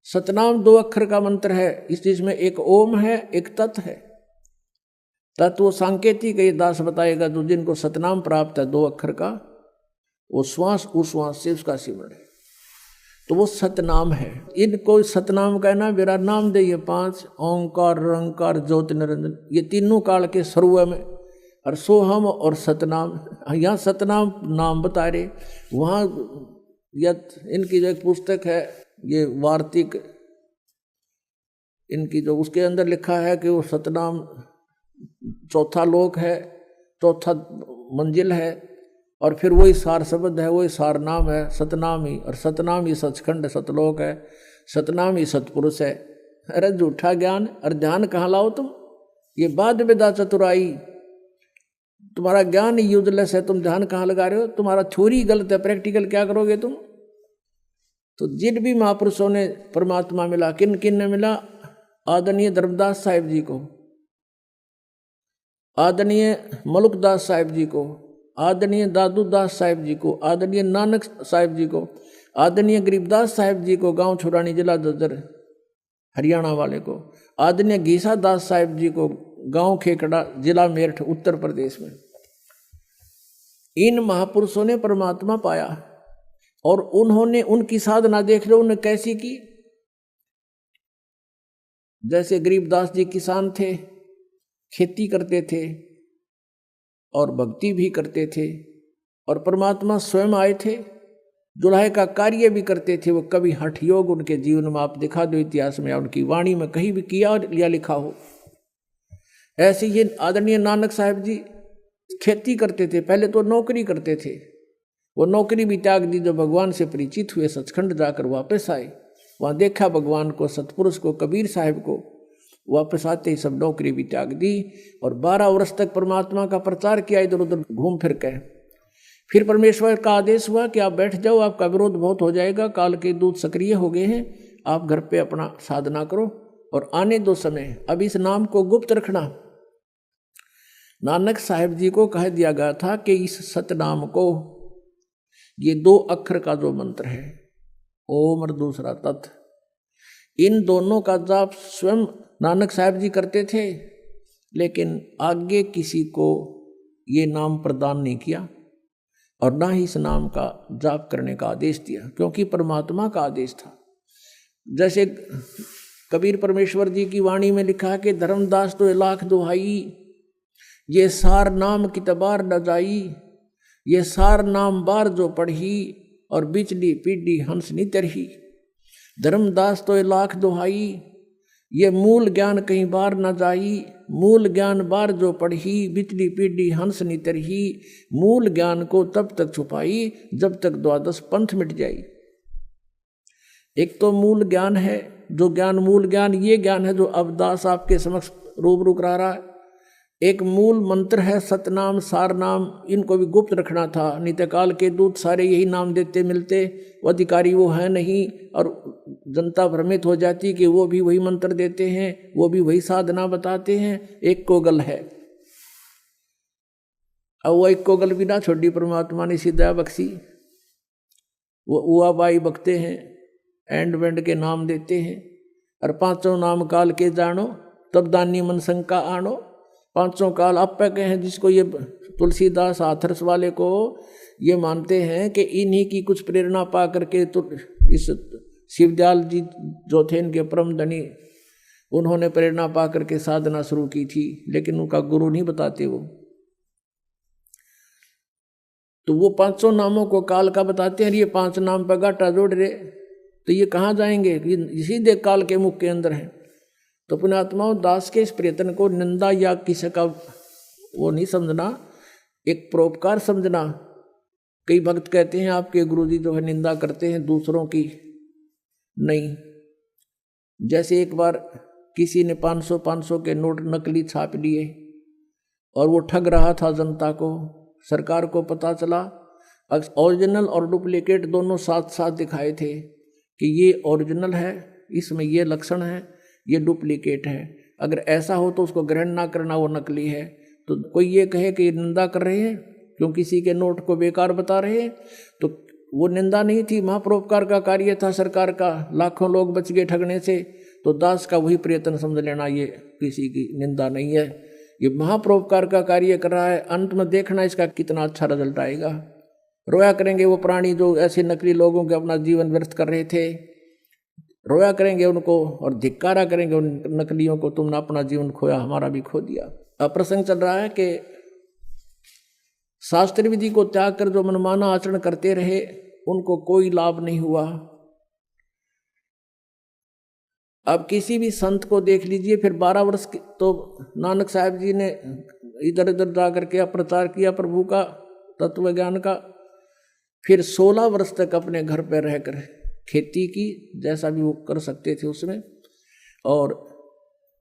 सतनाम 2 अक्षर का मंत्र है, इस चीज में एक ओम है एक तत् है। तत् वो सांकेतिक ये दास बताएगा, जो जिनको सतनाम प्राप्त है 2 अक्षर का, वो श्वास उश्वास से उसका सिमरण है, तो वो सतनाम है। इनको सतनाम कहना मेरा नाम दे। ये 5 ओंकार रंकार ज्योति निरंजन, ये तीनों काल के सर्व में, और सोहम और सतनाम। यहाँ सतनाम नाम बता रहे, वहाँ इनकी जो एक पुस्तक है ये वार्तिक, इनकी जो उसके अंदर लिखा है कि वो सतनाम 4था लोक है, 4था मंजिल है, और फिर वही सार शब्द है, वही सार नाम है सतनाम ही, और सतनाम ही सचखंड सतलोक है, सतनाम ही सतपुरुष है। अरे झूठा ज्ञान और ध्यान कहाँ लाओ तुम? ये बाद विदा चतुराई, तुम्हारा ज्ञान यूजलेस है, तुम ध्यान कहाँ लगा रहे हो? तुम्हारा थ्योरी गलत है, प्रैक्टिकल क्या करोगे तुम? तो जिन भी महापुरुषों ने परमात्मा मिला, किन किन ने मिला? आदरणीय धर्मदास साहिब जी को, आदरणीय मलुकदास साहिब जी को, आदरणीय दादू दास साहिब जी को, आदरणीय नानक साहिब जी को, आदरणीय गरीबदास साहिब जी को, गांव छुरानी जिला ददर हरियाणा वाले को, आदरणीय घीसा दास साहिब जी को, गांव खेकड़ा जिला मेरठ उत्तर प्रदेश में। इन महापुरुषों ने परमात्मा पाया, और उन्होंने उनकी साधना देख लो उन्होंने कैसी की। जैसे गरीबदास जी किसान थे, खेती करते थे और भक्ति भी करते थे, और परमात्मा स्वयं आए थे, जुलाहे का कार्य भी करते थे। वो कभी हठ योग उनके जीवन में आप दिखा दो इतिहास में या उनकी वाणी में कहीं भी किया या लिखा हो। ऐसे ही आदरणीय नानक साहिब जी खेती करते थे, पहले तो नौकरी करते थे, वो नौकरी भी त्याग दी, जो भगवान से परिचित हुए, सचखंड जाकर वापस आए, वहाँ देखा भगवान को, सतपुरुष को, कबीर साहिब को, वापस आते ही सब नौकरी भी त्याग दी, और 12 वर्ष तक परमात्मा का प्रचार किया इधर उधर घूम फिर के। फिर परमेश्वर का आदेश हुआ कि आप बैठ जाओ, आपका विरोध बहुत हो जाएगा, काल के दूत सक्रिय हो गए हैं, आप घर पे अपना साधना करो और आने दो समय। अब इस नाम को गुप्त रखना। नानक साहिब जी को कह दिया गया था कि इस सतनाम को, ये 2 अक्षर का जो मंत्र है, ओम और दूसरा तत्, इन दोनों का जाप स्वयं नानक साहिब जी करते थे, लेकिन आगे किसी को ये नाम प्रदान नहीं किया और ना ही इस नाम का जाप करने का आदेश दिया, क्योंकि परमात्मा का आदेश था। जैसे कबीर परमेश्वर जी की वाणी में लिखा कि धर्मदास तो 1,00,000 दुहाई, ये सार नाम कितबार न जाई, ये सार नाम बार जो पढ़ी, और बिचली पीढ़ी हंस नी तरही। धर्मदास तो 1,00,000 दुहाई, ये मूल ज्ञान कहीं बार न जाई, मूल ज्ञान बार जो पढ़ी, बिचली पीढ़ी हंस नी तरही। मूल ज्ञान को तब तक छुपाई जब तक 12 पंथ मिट जाई। एक तो मूल ज्ञान है, जो ज्ञान मूल ज्ञान ये ज्ञान है जो अब दास आपके समक्ष रूबरू करा रहा है। एक मूल मंत्र है सतनाम सार नाम, इनको भी गुप्त रखना था। नित्यकाल के दूत सारे यही नाम देते मिलते, वो अधिकारी वो है नहीं, और जनता भ्रमित हो जाती कि वो भी वही मंत्र देते हैं, वो भी वही साधना बताते हैं। एक कोगल है, अब वो एक कोगल भी ना छोड़ी, परमात्मा ने सीधा बख्शी। वो उआ बाई बकते हैं, एंड वेंड के नाम देते हैं, और 5 नाम काल के जानो, तब दानी मन शंका आनो। 5 काल आप पे हैं, जिसको ये तुलसीदास हाथरस वाले को ये मानते हैं कि इन्हीं की कुछ प्रेरणा पा करके तो इस शिवदयाल जी जो थे इनके परम धनी, उन्होंने प्रेरणा पा करके साधना शुरू की थी, लेकिन उनका गुरु नहीं बताते वो। तो वो 500 नामों को काल का बताते हैं, ये 5 नाम पर गाटा जोड़ रहे, तो ये कहाँ जाएंगे? ये सीधे काल के मुख के अंदर है। तो पुण्यात्माओं, दास के इस प्रयत्न को निंदा या किसी का वो नहीं समझना, एक परोपकार समझना। कई भक्त कहते हैं आपके गुरुजी जो है निंदा करते हैं दूसरों की, नहीं। जैसे एक बार किसी ने 500 के नोट नकली छाप लिए और वो ठग रहा था जनता को। सरकार को पता चला, ओरिजिनल और डुप्लीकेट दोनों साथ साथ दिखाए थे कि ये ओरिजिनल है, इसमें ये लक्षण है, ये डुप्लीकेट है। अगर ऐसा हो तो उसको ग्रहण ना करना, वो नकली है। तो कोई ये कहे कि निंदा कर रहे हैं क्यों किसी के नोट को बेकार बता रहे हैं, तो वो निंदा नहीं थी, महापरोपकार का कार्य था सरकार का, लाखों लोग बच गए ठगने से। तो दास का वही प्रयत्न समझ लेना, ये किसी की निंदा नहीं है, ये महापरोपकार का कार्य कर रहा है। अंत में देखना इसका कितना अच्छा रिजल्ट आएगा। रोया करेंगे वो प्राणी जो ऐसे नकली लोगों के अपना जीवन व्यर्थ कर रहे थे, रोया करेंगे उनको और धिक्कारा करेंगे उन नकलियों को, तुमने अपना जीवन खोया, हमारा भी खो दिया। अब प्रसंग चल रहा है कि शास्त्र विधि को त्याग कर जो मनमाना आचरण करते रहे उनको कोई लाभ नहीं हुआ। अब किसी भी संत को देख लीजिए, फिर 12 वर्ष तो नानक साहब जी ने इधर उधर जा करके प्रचार किया प्रभु का तत्व ज्ञान का। फिर 16 वर्ष तक अपने घर पर रहकर खेती की, जैसा भी वो कर सकते थे उसमें, और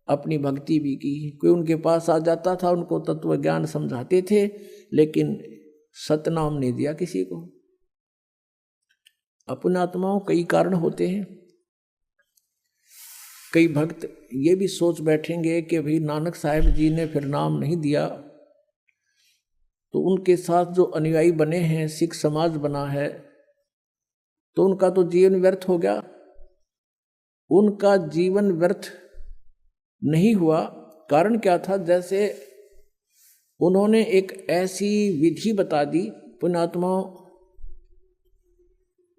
अपनी भक्ति भी की। कोई उनके पास आ जाता था, उनको तत्व ज्ञान समझाते थे, लेकिन सतनाम नहीं दिया किसी को। अपने आत्माओं कई कारण होते हैं। कई भक्त ये भी सोच बैठेंगे कि भाई नानक साहब जी ने फिर नाम नहीं दिया तो उनके साथ जो अनुयायी बने हैं, सिख समाज बना है, तो उनका तो जीवन व्यर्थ हो गया। उनका जीवन व्यर्थ नहीं हुआ। कारण क्या था? जैसे उन्होंने एक ऐसी विधि बता दी, पुण्यात्माओं,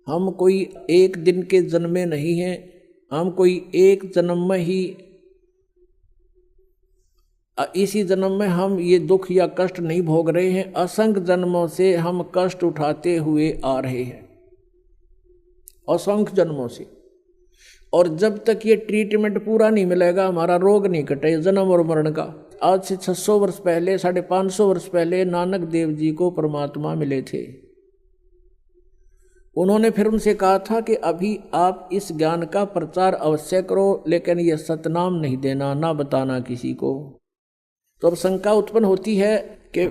हम कोई एक दिन के जन्मे नहीं हैं, हम कोई एक जन्म में ही, इसी जन्म में हम ये दुख या कष्ट नहीं भोग रहे हैं, असंख्य जन्मों से हम कष्ट उठाते हुए आ रहे हैं, असंख्य जन्मों से। और जब तक ये ट्रीटमेंट पूरा नहीं मिलेगा, हमारा रोग नहीं कटे जन्म और मरण का। आज से 600 वर्ष पहले, 550 वर्ष पहले नानक देव जी को परमात्मा मिले थे। उन्होंने फिर उनसे कहा था कि अभी आप इस ज्ञान का प्रचार अवश्य करो, लेकिन यह सतनाम नहीं देना, ना बताना किसी को। तो अब शंका उत्पन्न होती है कि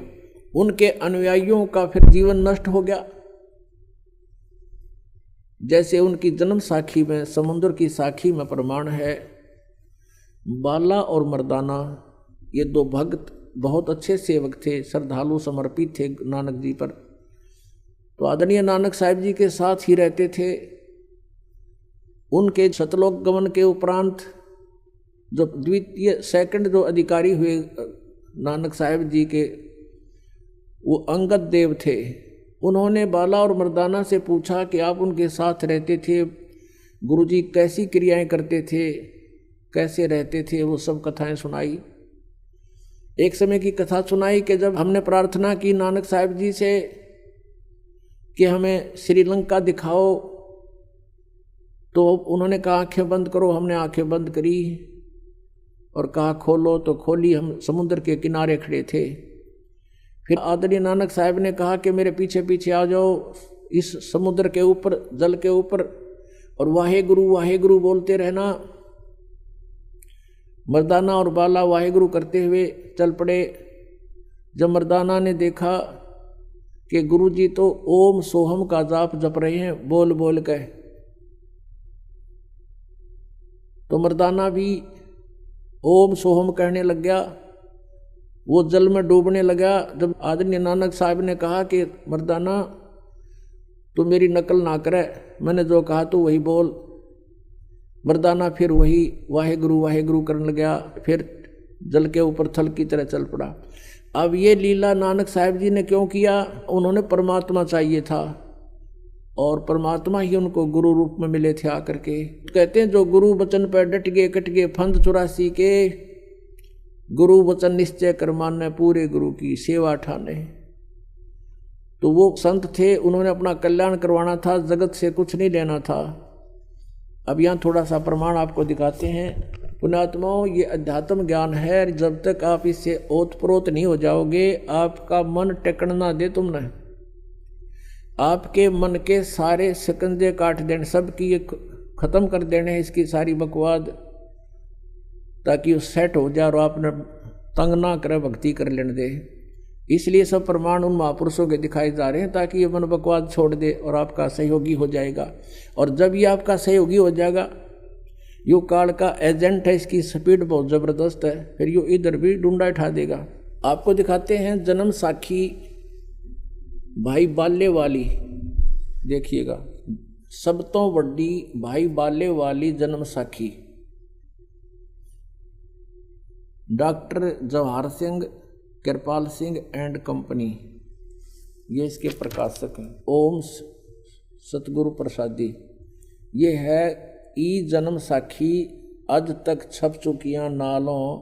उनके अनुयायियों का फिर जीवन नष्ट हो गया। जैसे उनकी जन्म साखी में, समुद्र की साखी में प्रमाण है, बाला और मर्दाना ये 2 भक्त बहुत अच्छे सेवक थे, श्रद्धालु समर्पित थे नानक जी पर। तो आदरणीय नानक साहब जी के साथ ही रहते थे। उनके सतलोक गमन के उपरांत जो द्वितीय सेकंड जो अधिकारी हुए नानक साहब जी के, वो अंगद देव थे। उन्होंने बाला और मर्दाना से पूछा कि आप उनके साथ रहते थे, गुरुजी कैसी क्रियाएं करते थे, कैसे रहते थे, वो सब कथाएं सुनाई। एक समय की कथा सुनाई कि जब हमने प्रार्थना की नानक साहब जी से कि हमें श्रीलंका दिखाओ, तो उन्होंने कहा आंखें बंद करो। हमने आंखें बंद करी और कहा खोलो, तो खोली। हम समुद्र के किनारे खड़े थे। फिर आदरणीय नानक साहब ने कहा कि मेरे पीछे पीछे आ जाओ, इस समुद्र के ऊपर, जल के ऊपर, और वाहे गुरु बोलते रहना। मर्दाना और बाला वाहे गुरु करते हुए चल पड़े। जब मर्दाना ने देखा कि गुरुजी तो ओम सोहम का जाप जप रहे हैं बोल बोल के, तो मर्दाना भी ओम सोहम कहने लग गया। वो जल में डूबने लगा। जब आदरणीय नानक साहब ने कहा कि मर्दाना तू मेरी नकल ना करे, मैंने जो कहा तो वही बोल, मर्दाना फिर वही वाहे गुरु करने लगा। फिर जल के ऊपर थल की तरह चल पड़ा। अब ये लीला नानक साहब जी ने क्यों किया? उन्होंने परमात्मा चाहिए था और परमात्मा ही उनको गुरु रूप में मिले थे आकर के। कहते हैं जो गुरु वचन पर डट गए कट गए फंद 84 के, गुरु वचन निश्चय कर माने पूरे गुरु की सेवा ठाने। तो वो संत थे, उन्होंने अपना कल्याण करवाना था, जगत से कुछ नहीं लेना था। अब यहाँ थोड़ा सा प्रमाण आपको दिखाते हैं। पुण्यात्माओं, ये अध्यात्म ज्ञान है। जब तक आप इससे ओतप्रोत नहीं हो जाओगे, आपका मन टेकन ना दे तुमने, आपके मन के सारे शिकंजे काट देने, सबकी ये खत्म कर देने इसकी सारी बकवाद, ताकि वो सेट हो जाए और आपने तंग ना करे, भक्ति कर लेने दे। इसलिए सब प्रमाण उन महापुरुषों के दिखाए जा रहे हैं ताकि ये मन बकवाद छोड़ दे और आपका सहयोगी हो जाएगा। और जब ये आपका सहयोगी हो जाएगा, यो काल का एजेंट है, इसकी स्पीड बहुत ज़बरदस्त है, फिर यो इधर भी डूंडा उठा देगा। आपको दिखाते हैं जन्म साखी भाई बाले वाली, देखिएगा सब तो बड़ी भाई बाले Wali Janam Sakhi doctor Jawahar Singh Kripal Singh and company, ये इसके प्रकाशक हैं। ओम सतगुरु प्रसादी, ये है ई जन्म साखी अज तक छप चुकियां नालों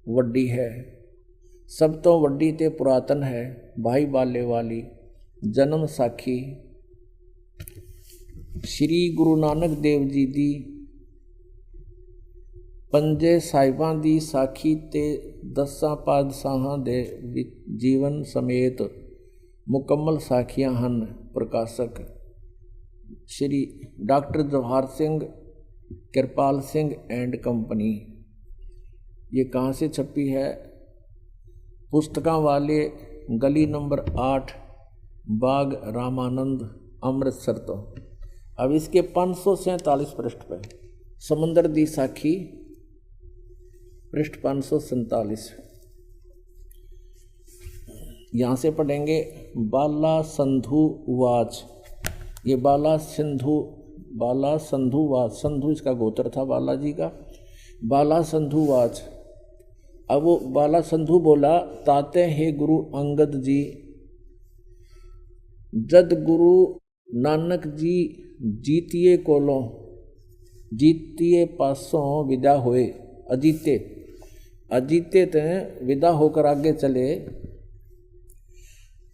वड्डी है, सब तो वड्डी ते पुरातन है भाई बाले वाली जन्म साखी श्री गुरु नानक देव जी दी पंजे साहिबां दी साखी ते 10 पातशाहां दे जीवन समेत मुकम्मल साखियां हन। प्रकाशक Shri doctor Jawahar Singh Kripal Singh and company. ये कहाँ से छपी है? पुस्तकां वाले गली नंबर 8 बाग रामानंद अमृतसर। तो अब इसके 547 पृष्ठ पर समुंदर दी साखी पृष्ठ 547, यहाँ से पढ़ेंगे। बाला संधु वाच, ये बाला संधु वाच, संधु इसका गोत्र था बालाजी का। बाला संधु वाच, अब वो बाला संधु बोला, ताते हे गुरु अंगद जी जद गुरु नानक जी जीतिए कोलों जीतिए पासों विदा होए, अजीते ते विदा होकर आगे चले,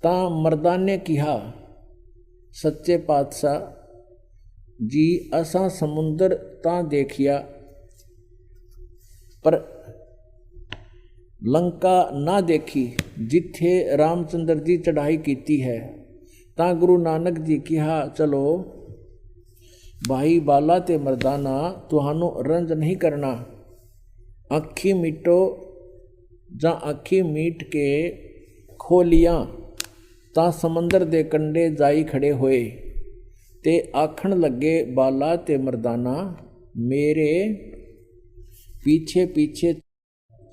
ता मर्दान ने कहा सच्चे पातशाह जी असा समुंदर ता देखिया पर लंका ना देखी जिथे रामचंद्र जी चढ़ाई कीती है। ता गुरु नानक जी कहा चलो भाई बाला ते मर्दाना तुहानू रंज नहीं करना, अखी मीटो जा अखी मीट के खोलियां ता समंदर दे कंडे जाई खड़े होए ते आखण लगे बाला ते मर्दाना मेरे पीछे पीछे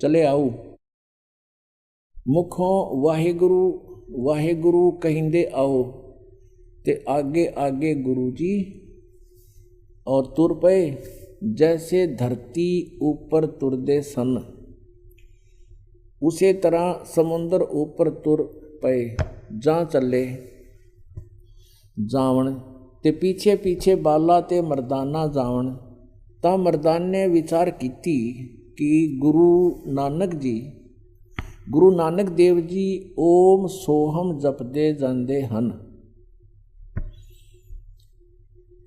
चले आओ, मुखों वाहेगुरु वाहेगुरु कहिंदे आओ ते आगे आगे गुरु जी और तुर पे जैसे धरती ऊपर तुरदे सन, उसे तरह समुंदर ऊपर तुर पे जा चले जावन ते पीछे पीछे बाला ते मर्दाना जावन। ता मर्दान ने विचार कीती कि गुरु नानक देव जी ओम सोहम जपदे जांदे हन।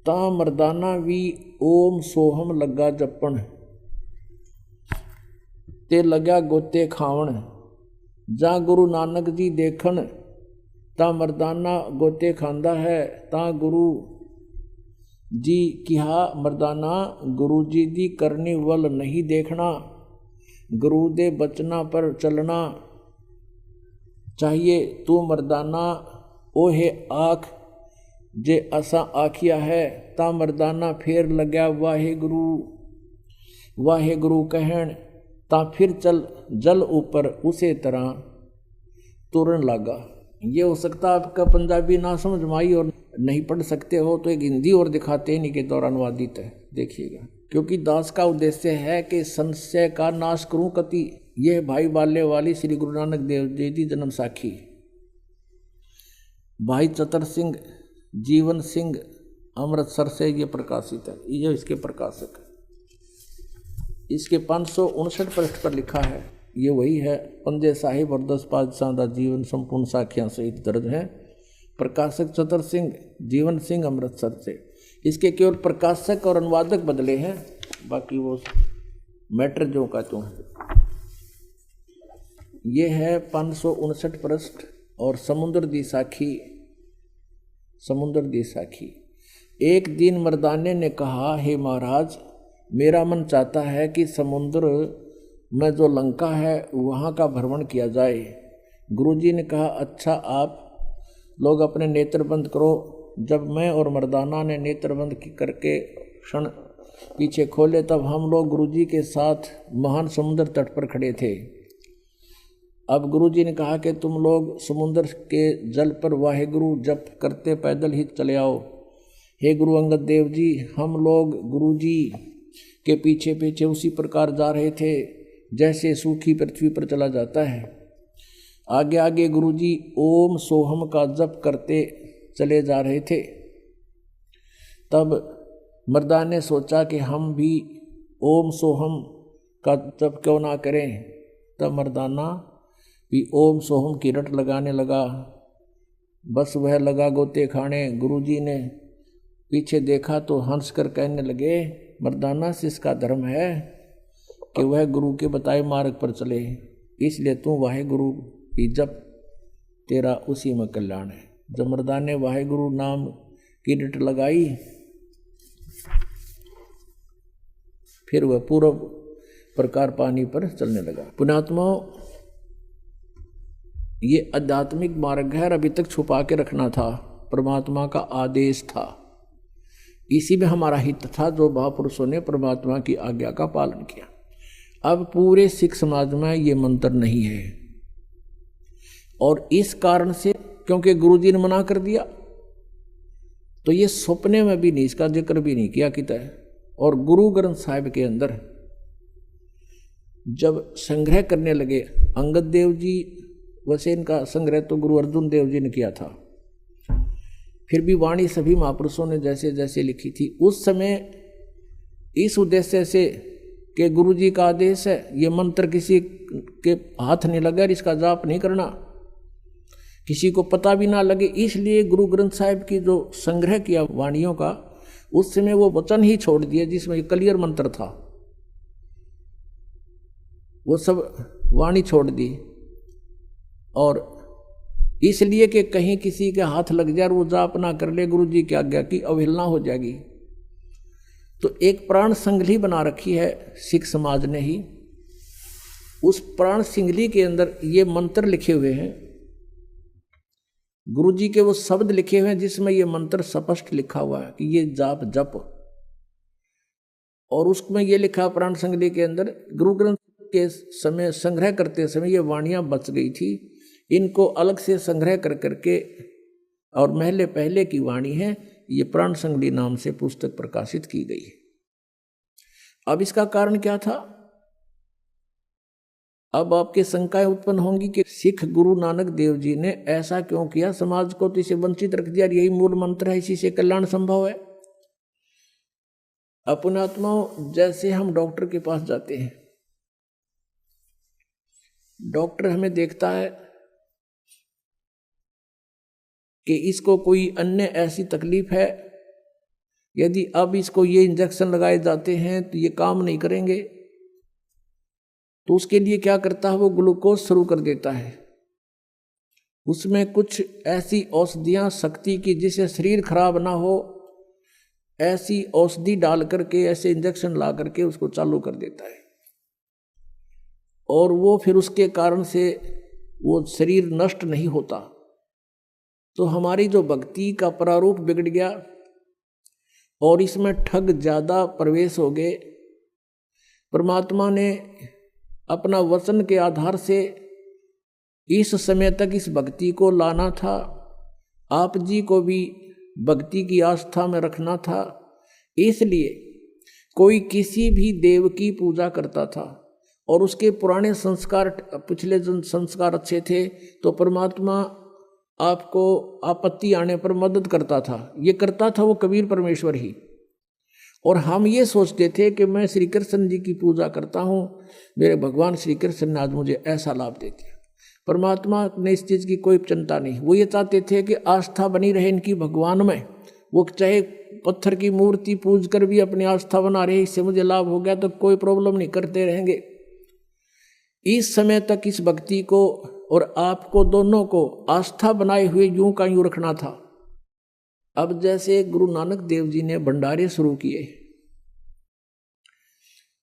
ता मर्दाना भी ओम सोहम लगा जपण ते लग्या गोते खावन। जा गुरु नानक जी देखन ता मर्दाना गोते खांदा है। ता गुरु जी कहा मर्दाना गुरु जी दी करनी वल नहीं देखना, गुरु दे बचना पर चलना चाहिए। तू मर्दाना ओहे आख जे असा आखिया है। ता मर्दाना फिर लग्या वाहेगुरु वाहेगुरु कहन। ता फिर चल जल ऊपर उसे तरह तुरन लगा। ये हो सकता आपका पंजाबी ना समझ में आई और नहीं पढ़ सकते हो तो एक हिंदी और दिखाते हैं, इन्हीं के दौरान अनुवादित है, देखिएगा। क्योंकि दास का उद्देश्य है कि संशय का नाश करूं कति। यह भाई बाले वाली श्री गुरु नानक देव जी की जन्म साखी। भाई चतर सिंह जीवन सिंह अमृतसर से ये प्रकाशित है, ये इसके प्रकाशक है। इसके 559 पृष्ठ पर लिखा है, ये वही है। पंजे साहिब और 10 पातशाह दा जीवन संपूर्ण साखियां सहित दर्ज है। प्रकाशक चतर सिंह जीवन सिंह अमृतसर से। इसके केवल प्रकाशक और अनुवादक बदले हैं, बाकी वो मैटर जो का त्यों है। ये है 559 पृष्ठ और समुंदर दी साखी। एक दिन मर्दाने ने कहा, हे महाराज मेरा मन चाहता है कि समुद्र में जो लंका है वहाँ का भ्रमण किया जाए। गुरुजी ने कहा, अच्छा आप लोग अपने नेत्र बंद करो। जब मैं और मर्दाना ने नेत्र बंद करके क्षण पीछे खोले, तब हम लोग गुरुजी के साथ महान समुद्र तट पर खड़े थे। अब गुरुजी ने कहा कि तुम लोग समुद्र के जल पर वाहेगुरु जप करते पैदल ही चले आओ। हे गुरु अंगद देव जी, हम लोग गुरुजी के पीछे पीछे उसी प्रकार जा रहे थे जैसे सूखी पृथ्वी पर चला जाता है। आगे आगे गुरुजी ओम सोहम का जप करते चले जा रहे थे। तब मर्दान ने सोचा कि हम भी ओम सोहम का जप क्यों ना करें। तब मर्दाना भी ओम सोहम की रट लगाने लगा। बस वह लगा गोते खाने। गुरुजी ने पीछे देखा तो हंस कर कहने लगे, मर्दाना से इसका धर्म है कि वह गुरु के बताए मार्ग पर चले, इसलिए तू वाहे गुरु की जप, तेरा उसी में कल्याण है। जब मर्दान ने वाहे गुरु नाम की रट लगाई, फिर वह पूर्व प्रकार पानी पर चलने लगा। पुण्यात्माओं, ये आध्यात्मिक मार्ग है, अभी तक छुपा के रखना था, परमात्मा का आदेश था, इसी में हमारा हित था जो महापुरुषों ने परमात्मा की आज्ञा का पालन किया। अब पूरे सिख समाज में ये मंत्र नहीं है, और इस कारण से क्योंकि गुरुजी ने मना कर दिया, तो ये सपने में भी नहीं, इसका जिक्र भी नहीं किया किता है। और गुरु ग्रंथ साहिब के अंदर जब संग्रह करने लगे अंगद देव जी, वैसे इनका संग्रह तो गुरु अर्जुन देव जी ने किया था, फिर भी वाणी सभी महापुरुषों ने जैसे जैसे लिखी थी उस समय इस उद्देश्य से कि गुरुजी का आदेश है, ये मंत्र किसी के हाथ नहीं लगा, इसका जाप नहीं करना, किसी को पता भी ना लगे, इसलिए गुरु ग्रंथ साहिब की जो संग्रह किया वाणियों का, उस समय वो वचन ही छोड़ दिए जिसमें क्लियर मंत्र था, वो सब वाणी छोड़ दी। और इसलिए कि कहीं किसी के हाथ लग जाए और वो जाप ना कर ले, गुरुजी की आज्ञा की अवहेलना हो जाएगी। तो एक प्राण संगली बना रखी है सिख समाज ने ही, उस प्राण संगली के अंदर ये मंत्र लिखे हुए हैं, गुरुजी के वो शब्द लिखे हुए हैं जिसमें ये मंत्र स्पष्ट लिखा हुआ है कि ये जाप जप। और उसमें ये लिखा प्राण संगली के अंदर, गुरु ग्रंथ के समय संग्रह करते समय ये वाणियां बच गई थी, इनको अलग से संग्रह कर करके, और महले पहले की वाणी है, ये प्राण संगली नाम से पुस्तक प्रकाशित की गई है। अब इसका कारण क्या था? अब आपके शंकाएं उत्पन्न होंगी कि सिख गुरु नानक देव जी ने ऐसा क्यों किया, समाज को तो इसे वंचित रख दिया, यही मूल मंत्र है, इसी से कल्याण संभव है। अपनात्माओं, जैसे हम डॉक्टर के पास जाते हैं, डॉक्टर हमें देखता है कि इसको कोई अन्य ऐसी तकलीफ है, यदि अब इसको ये इंजेक्शन लगाए जाते हैं तो ये काम नहीं करेंगे, तो उसके लिए क्या करता है, वो ग्लूकोज शुरू कर देता है, उसमें कुछ ऐसी औषधियाँ शक्ति की जिससे शरीर खराब ना हो, ऐसी औषधि डाल करके, ऐसे इंजेक्शन ला करके उसको चालू कर देता है। और वो फिर उसके कारण से वो शरीर नष्ट नहीं होता। तो हमारी जो भक्ति का प्रारूप बिगड़ गया और इसमें ठग ज़्यादा प्रवेश हो गए। परमात्मा ने अपना वचन के आधार से इस समय तक इस भक्ति को लाना था, आप जी को भी भक्ति की आस्था में रखना था। इसलिए कोई किसी भी देव की पूजा करता था और उसके पुराने संस्कार, पिछले जो संस्कार अच्छे थे, तो परमात्मा आपको आपत्ति आने पर मदद करता था। ये करता था वो कबीर परमेश्वर ही। और हम ये सोचते थे कि मैं श्री कृष्ण जी की पूजा करता हूँ, मेरे भगवान श्री कृष्ण ने आज मुझे ऐसा लाभ दे दिया। परमात्मा ने इस चीज़ की कोई चिंता नहीं, वो ये चाहते थे कि आस्था बनी रहे इनकी भगवान में। वो चाहे पत्थर की मूर्ति पूज कर भी अपनी आस्था बना रहे, इससे मुझे लाभ हो गया तो कोई प्रॉब्लम नहीं, करते रहेंगे। इस समय तक इस भक्ति को और आपको दोनों को आस्था बनाए हुए यूं का यूं रखना था। अब जैसे गुरु नानक देव जी ने भंडारे शुरू किए,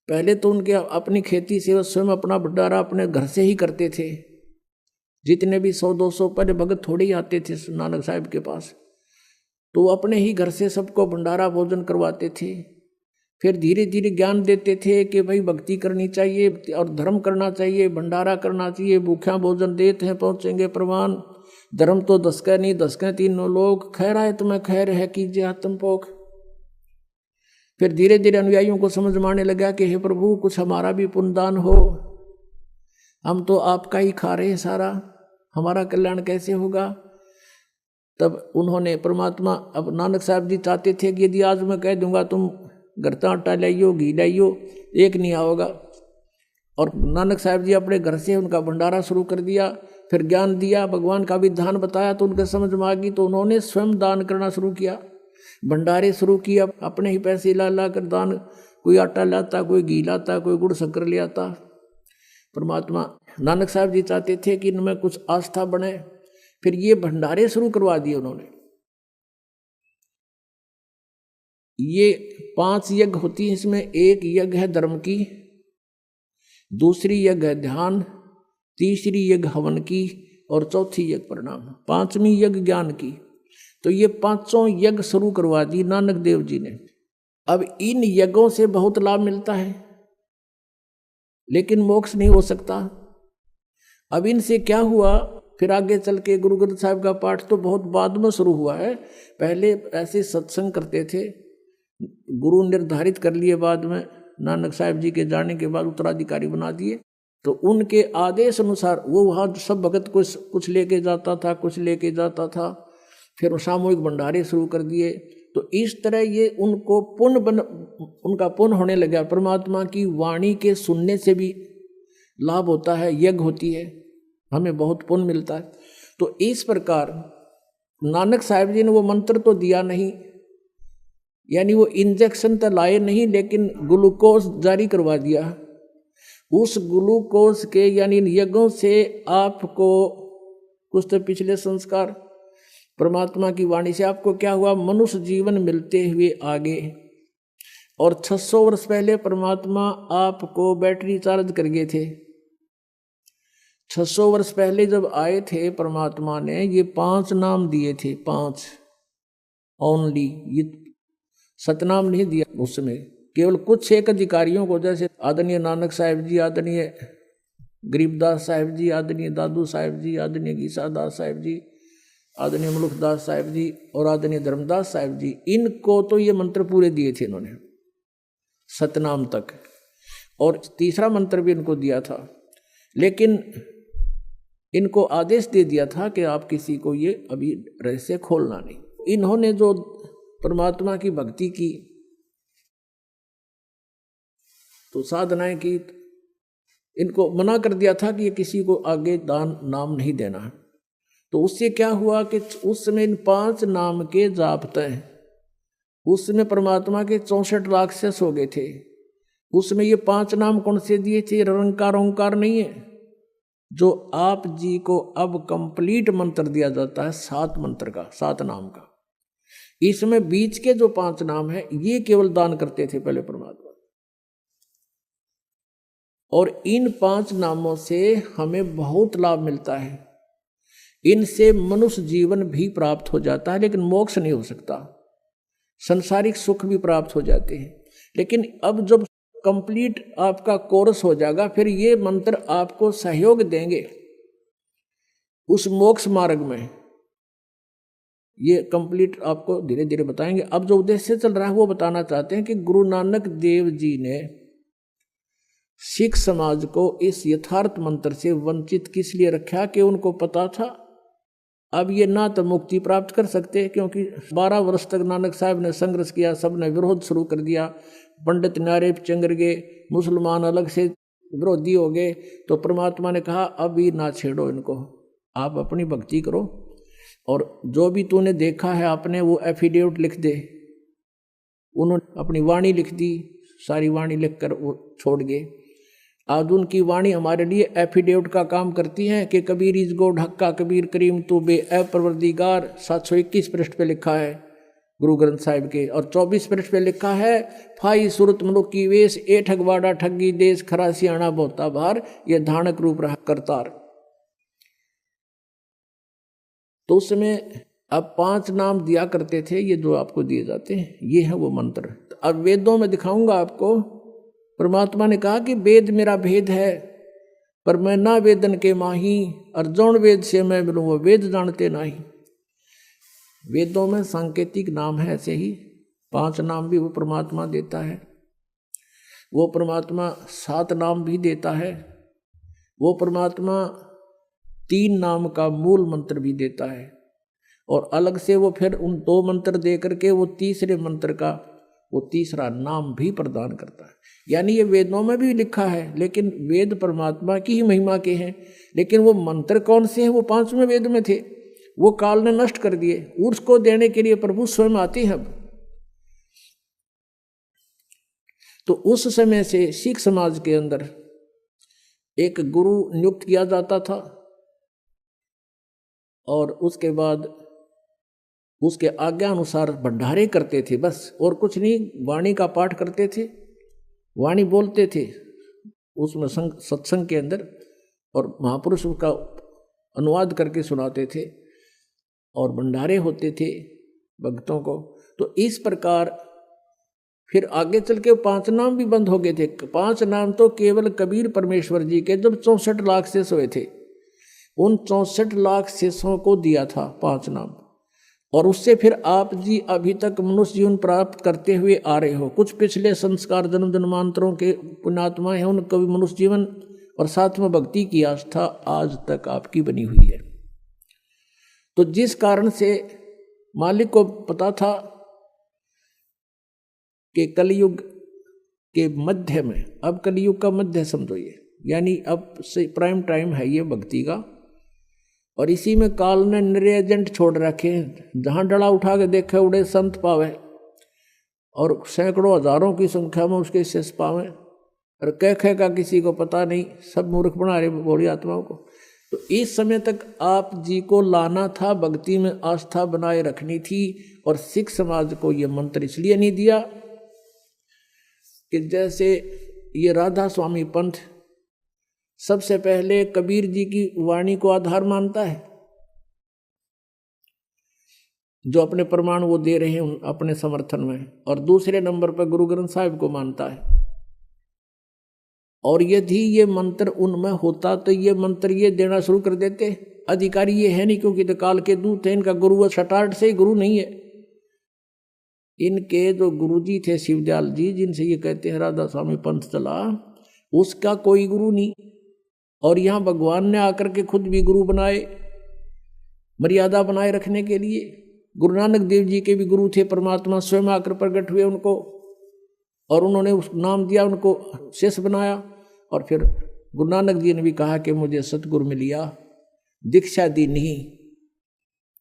पहले तो उनके अपनी खेती से वो स्वयं अपना भंडारा अपने घर से ही करते थे, जितने भी 100-200 पहले भगत थोड़े ही आते थे नानक साहब के पास, तो वो अपने ही घर से सबको भंडारा भोजन करवाते थे। फिर धीरे धीरे ज्ञान देते थे कि भाई भक्ति करनी चाहिए और धर्म करना चाहिए, भंडारा करना चाहिए, भूखा भोजन देते हैं पहुँचेंगे प्रमाण, धर्म तो दसका नहीं दसका तीनों लोग, खैर आए तुम्हें खैर है कीजिए आत्मपोख। फिर धीरे धीरे अनुयायियों को समझ में आने लगा कि हे प्रभु कुछ हमारा भी पुण्यदान हो, हम तो आपका ही खा रहे हैं सारा, हमारा कल्याण कैसे होगा। तब उन्होंने परमात्मा, अब नानक साहब जी चाहते थे कि यदि आज मैं कह दूंगा तुम घरता आटा लाइयो घी लाइयो, एक नहीं आओगा। और नानक साहब जी अपने घर से उनका भंडारा शुरू कर दिया, फिर ज्ञान दिया, भगवान का विधान बताया तो उनके समझ में आ गई, तो उन्होंने स्वयं दान करना शुरू किया, भंडारे शुरू किया, अपने ही पैसे ला कर दान, कोई आटा लाता, कोई घी लाता, कोई गुड़ शक्कर ले आता। परमात्मा नानक साहब जी चाहते थे कि इनमें कुछ आस्था बने, फिर ये भंडारे शुरू करवा दिए उन्होंने। ये 5 यज्ञ होती है, इसमें एक यज्ञ है धर्म की, दूसरी यज्ञ है ध्यान, तीसरी यज्ञ हवन की और चौथी यज्ञ प्रणाम, 5वीं यज्ञ ज्ञान की। तो ये 5 यज्ञ शुरू करवा दी नानक देव जी ने। अब इन यज्ञों से बहुत लाभ मिलता है, लेकिन मोक्ष नहीं हो सकता। अब इनसे क्या हुआ, फिर आगे चल के गुरु ग्रंथ साहिब का पाठ तो बहुत बाद में शुरू हुआ है, पहले ऐसे सत्संग करते थे, गुरु निर्धारित कर लिए, बाद में नानक साहब जी के जाने के बाद उत्तराधिकारी बना दिए। तो उनके आदेश अनुसार वो वहाँ सब भगत कुछ लेके जाता था, कुछ लेके जाता था, फिर सामूहिक भंडारे शुरू कर दिए। तो इस तरह ये उनको उनका पुण्य होने लगा। परमात्मा की वाणी के सुनने से भी लाभ होता है, यज्ञ होती है, हमें बहुत पुण्य मिलता है। तो इस प्रकार नानक साहब जी ने वो मंत्र तो दिया नहीं, यानी वो इंजेक्शन तो लाए नहीं, लेकिन ग्लूकोज जारी करवा दिया। उस ग्लूकोज के यानी इन यज्ञों से आपको कुछ तो पिछले संस्कार परमात्मा की वाणी से आपको क्या हुआ, मनुष्य जीवन मिलते हुए आगे। और 600 वर्ष पहले परमात्मा आपको बैटरी चार्ज कर गए थे। 600 वर्ष पहले जब आए थे परमात्मा ने ये 5 नाम दिए थे, 5 ओनली, ये सतनाम नहीं दिया उसमें, केवल कुछ एक अधिकारियों को, जैसे आदरणीय नानक साहब जी, आदरणीय गरीबदास साहब जी, आदरणीय दादू साहब जी, आदरणीय गीसादास साहब जी, आदरणीय मुलुखदास साहब जी और आदरणीय धर्मदास साहब जी, इनको तो ये मंत्र पूरे दिए थे इन्होंने सतनाम तक, और तीसरा मंत्र भी इनको दिया था। लेकिन इनको आदेश दे दिया था कि आप किसी को ये अभी रहस्य खोलना नहीं। इन्होंने जो परमात्मा की भक्ति की, तो साधनाएं की, इनको मना कर दिया था कि ये किसी को आगे दान नाम नहीं देना है। तो उससे क्या हुआ कि उस समय इन 5 नाम के जापते हैं, उसमें परमात्मा के 64 राक्षस हो गए थे। उसमें ये 5 नाम कौन से दिए थे, निरंकार ओंकार नहीं है, जो आप जी को अब कंप्लीट मंत्र दिया जाता है 7 मंत्र का, 7 नाम का। इसमें बीच के जो 5 नाम है ये केवल दान करते थे पहले परमात्मा, और इन 5 नामों से हमें बहुत लाभ मिलता है। इनसे मनुष्य जीवन भी प्राप्त हो जाता है, लेकिन मोक्ष नहीं हो सकता, संसारिक सुख भी प्राप्त हो जाते हैं। लेकिन अब जब कंप्लीट आपका कोर्स हो जाएगा, फिर ये मंत्र आपको सहयोग देंगे उस मोक्ष मार्ग में, ये कंप्लीट आपको धीरे धीरे बताएंगे। अब जो उद्देश्य चल रहा है वो बताना चाहते हैं कि गुरु नानक देव जी ने सिख समाज को इस यथार्थ मंत्र से वंचित किस लिए रखा, कि उनको पता था अब ये ना तो मुक्ति प्राप्त कर सकते, क्योंकि 12 वर्ष तक नानक साहब ने संघर्ष किया, सब ने विरोध शुरू कर दिया, पंडित नारे चंगर गए, मुसलमान अलग से विरोधी हो गए। तो परमात्मा ने कहा अभी ना छेड़ो इनको, आप अपनी भक्ति करो, और जो भी तूने देखा है आपने वो एफिडेविट लिख दे। उन्होंने अपनी वाणी लिख दी, सारी वाणी लिख कर वो छोड़ गए। आज उनकी वाणी हमारे लिए एफिडेविट का काम करती है कि कबीर इज गो ढक्का कबीर करीम तू बे ए परवरदिगार, 721 पृष्ठ पे लिखा है गुरु ग्रंथ साहिब के, और 24 पृष्ठ पे लिखा है फाई सूरत मनुख की वेश ए ठगवाड़ा ठगी देश खरा सियाणा बोता भार, ये धानक रूप रहा करतार। तो उस समय अब 5 नाम दिया करते थे, ये जो आपको दिए जाते हैं ये है वो मंत्र। अब वेदों में दिखाऊंगा आपको, परमात्मा ने कहा कि वेद मेरा भेद है, पर मैं ना वेदन के माही, और जौन वेद से मैं मिलूं वो वेद जानते नहीं। वेदों में सांकेतिक नाम है, ऐसे ही 5 नाम भी वो परमात्मा देता है। वो परमात्मा 7 नाम भी देता है। वो परमात्मा 3 नाम का मूल मंत्र भी देता है, और अलग से वो फिर उन 2 मंत्र दे करके वो तीसरे मंत्र का वो तीसरा नाम भी प्रदान करता है। यानी ये वेदों में भी लिखा है, लेकिन वेद परमात्मा की ही महिमा के हैं, लेकिन वो मंत्र कौन से हैं? वो 5वें वेद में थे, वो काल ने नष्ट कर दिए। उसको देने के लिए प्रभु स्वयं आते हैं। अब तो उस समय से सिख समाज के अंदर एक गुरु नियुक्त किया जाता था, और उसके बाद उसके आज्ञा अनुसार भंडारे करते थे बस, और कुछ नहीं। वाणी का पाठ करते थे, वाणी बोलते थे उसमें सत्संग के अंदर, और महापुरुष का अनुवाद करके सुनाते थे, और भंडारे होते थे भक्तों को। तो इस प्रकार फिर आगे चल के 5 नाम भी बंद हो गए थे। 5 नाम तो केवल कबीर परमेश्वर जी के जब 64 लाख शेष हुए थे, उन 64 लाख शेषों को दिया था 5 नाम, और उससे फिर आप जी अभी तक मनुष्य जीवन प्राप्त करते हुए आ रहे हो। कुछ पिछले संस्कार जन्म जन्मांतरों के पुण्यात्मा हैं, उनका भी मनुष्य जीवन और साथ में भक्ति की आस्था आज तक आपकी बनी हुई है। तो जिस कारण से मालिक को पता था कि कलयुग के मध्य में, अब कलयुग का मध्य समझो ये, यानी अब से प्राइम टाइम है ये भक्ति का, और इसी में काल ने निरे एजेंट छोड़ रखे हैं। जहाँ डला उठा के देखे उड़े संत पावे, और सैकड़ों हजारों की संख्या में उसके शेष पावे, और कह का किसी को पता नहीं, सब मूर्ख बना रहे भोली आत्माओं को। तो इस समय तक आप जी को लाना था, भक्ति में आस्था बनाए रखनी थी। और सिख समाज को ये मंत्र इसलिए नहीं दिया कि जैसे ये राधा स्वामी पंथ सबसे पहले कबीर जी की वाणी को आधार मानता है, जो अपने प्रमाण वो दे रहे हैं अपने समर्थन में, और दूसरे नंबर पर गुरु ग्रंथ साहिब को मानता है। और यदि ये मंत्र उनमें होता तो ये मंत्र ये देना शुरू कर देते। अधिकारी ये है नहीं, क्योंकि तो काल के दूत है, इनका गुरु सटार्ट से ही गुरु नहीं है। इनके जो गुरुजी थे शिवदयाल जी, जिनसे ये कहते हैं राधा स्वामी पंथ चला, उसका कोई गुरु नहीं। और यहाँ भगवान ने आकर के खुद भी गुरु बनाए, मर्यादा बनाए रखने के लिए। गुरु नानक देव जी के भी गुरु थे, परमात्मा स्वयं आकर प्रकट हुए उनको, और उन्होंने उस नाम दिया, उनको शेष बनाया। और फिर गुरु नानक जी ने भी कहा कि मुझे सतगुरु मिलिया, दीक्षा दी नहीं,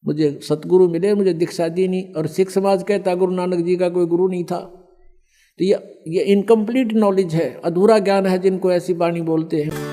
मुझे सतगुरु मिले, मुझे दीक्षा दी नहीं। और सिख समाज कहता गुरु नानक जी का कोई गुरु नहीं था। तो ये इनकम्प्लीट नॉलेज है, अधूरा ज्ञान है जिनको ऐसी वाणी बोलते हैं।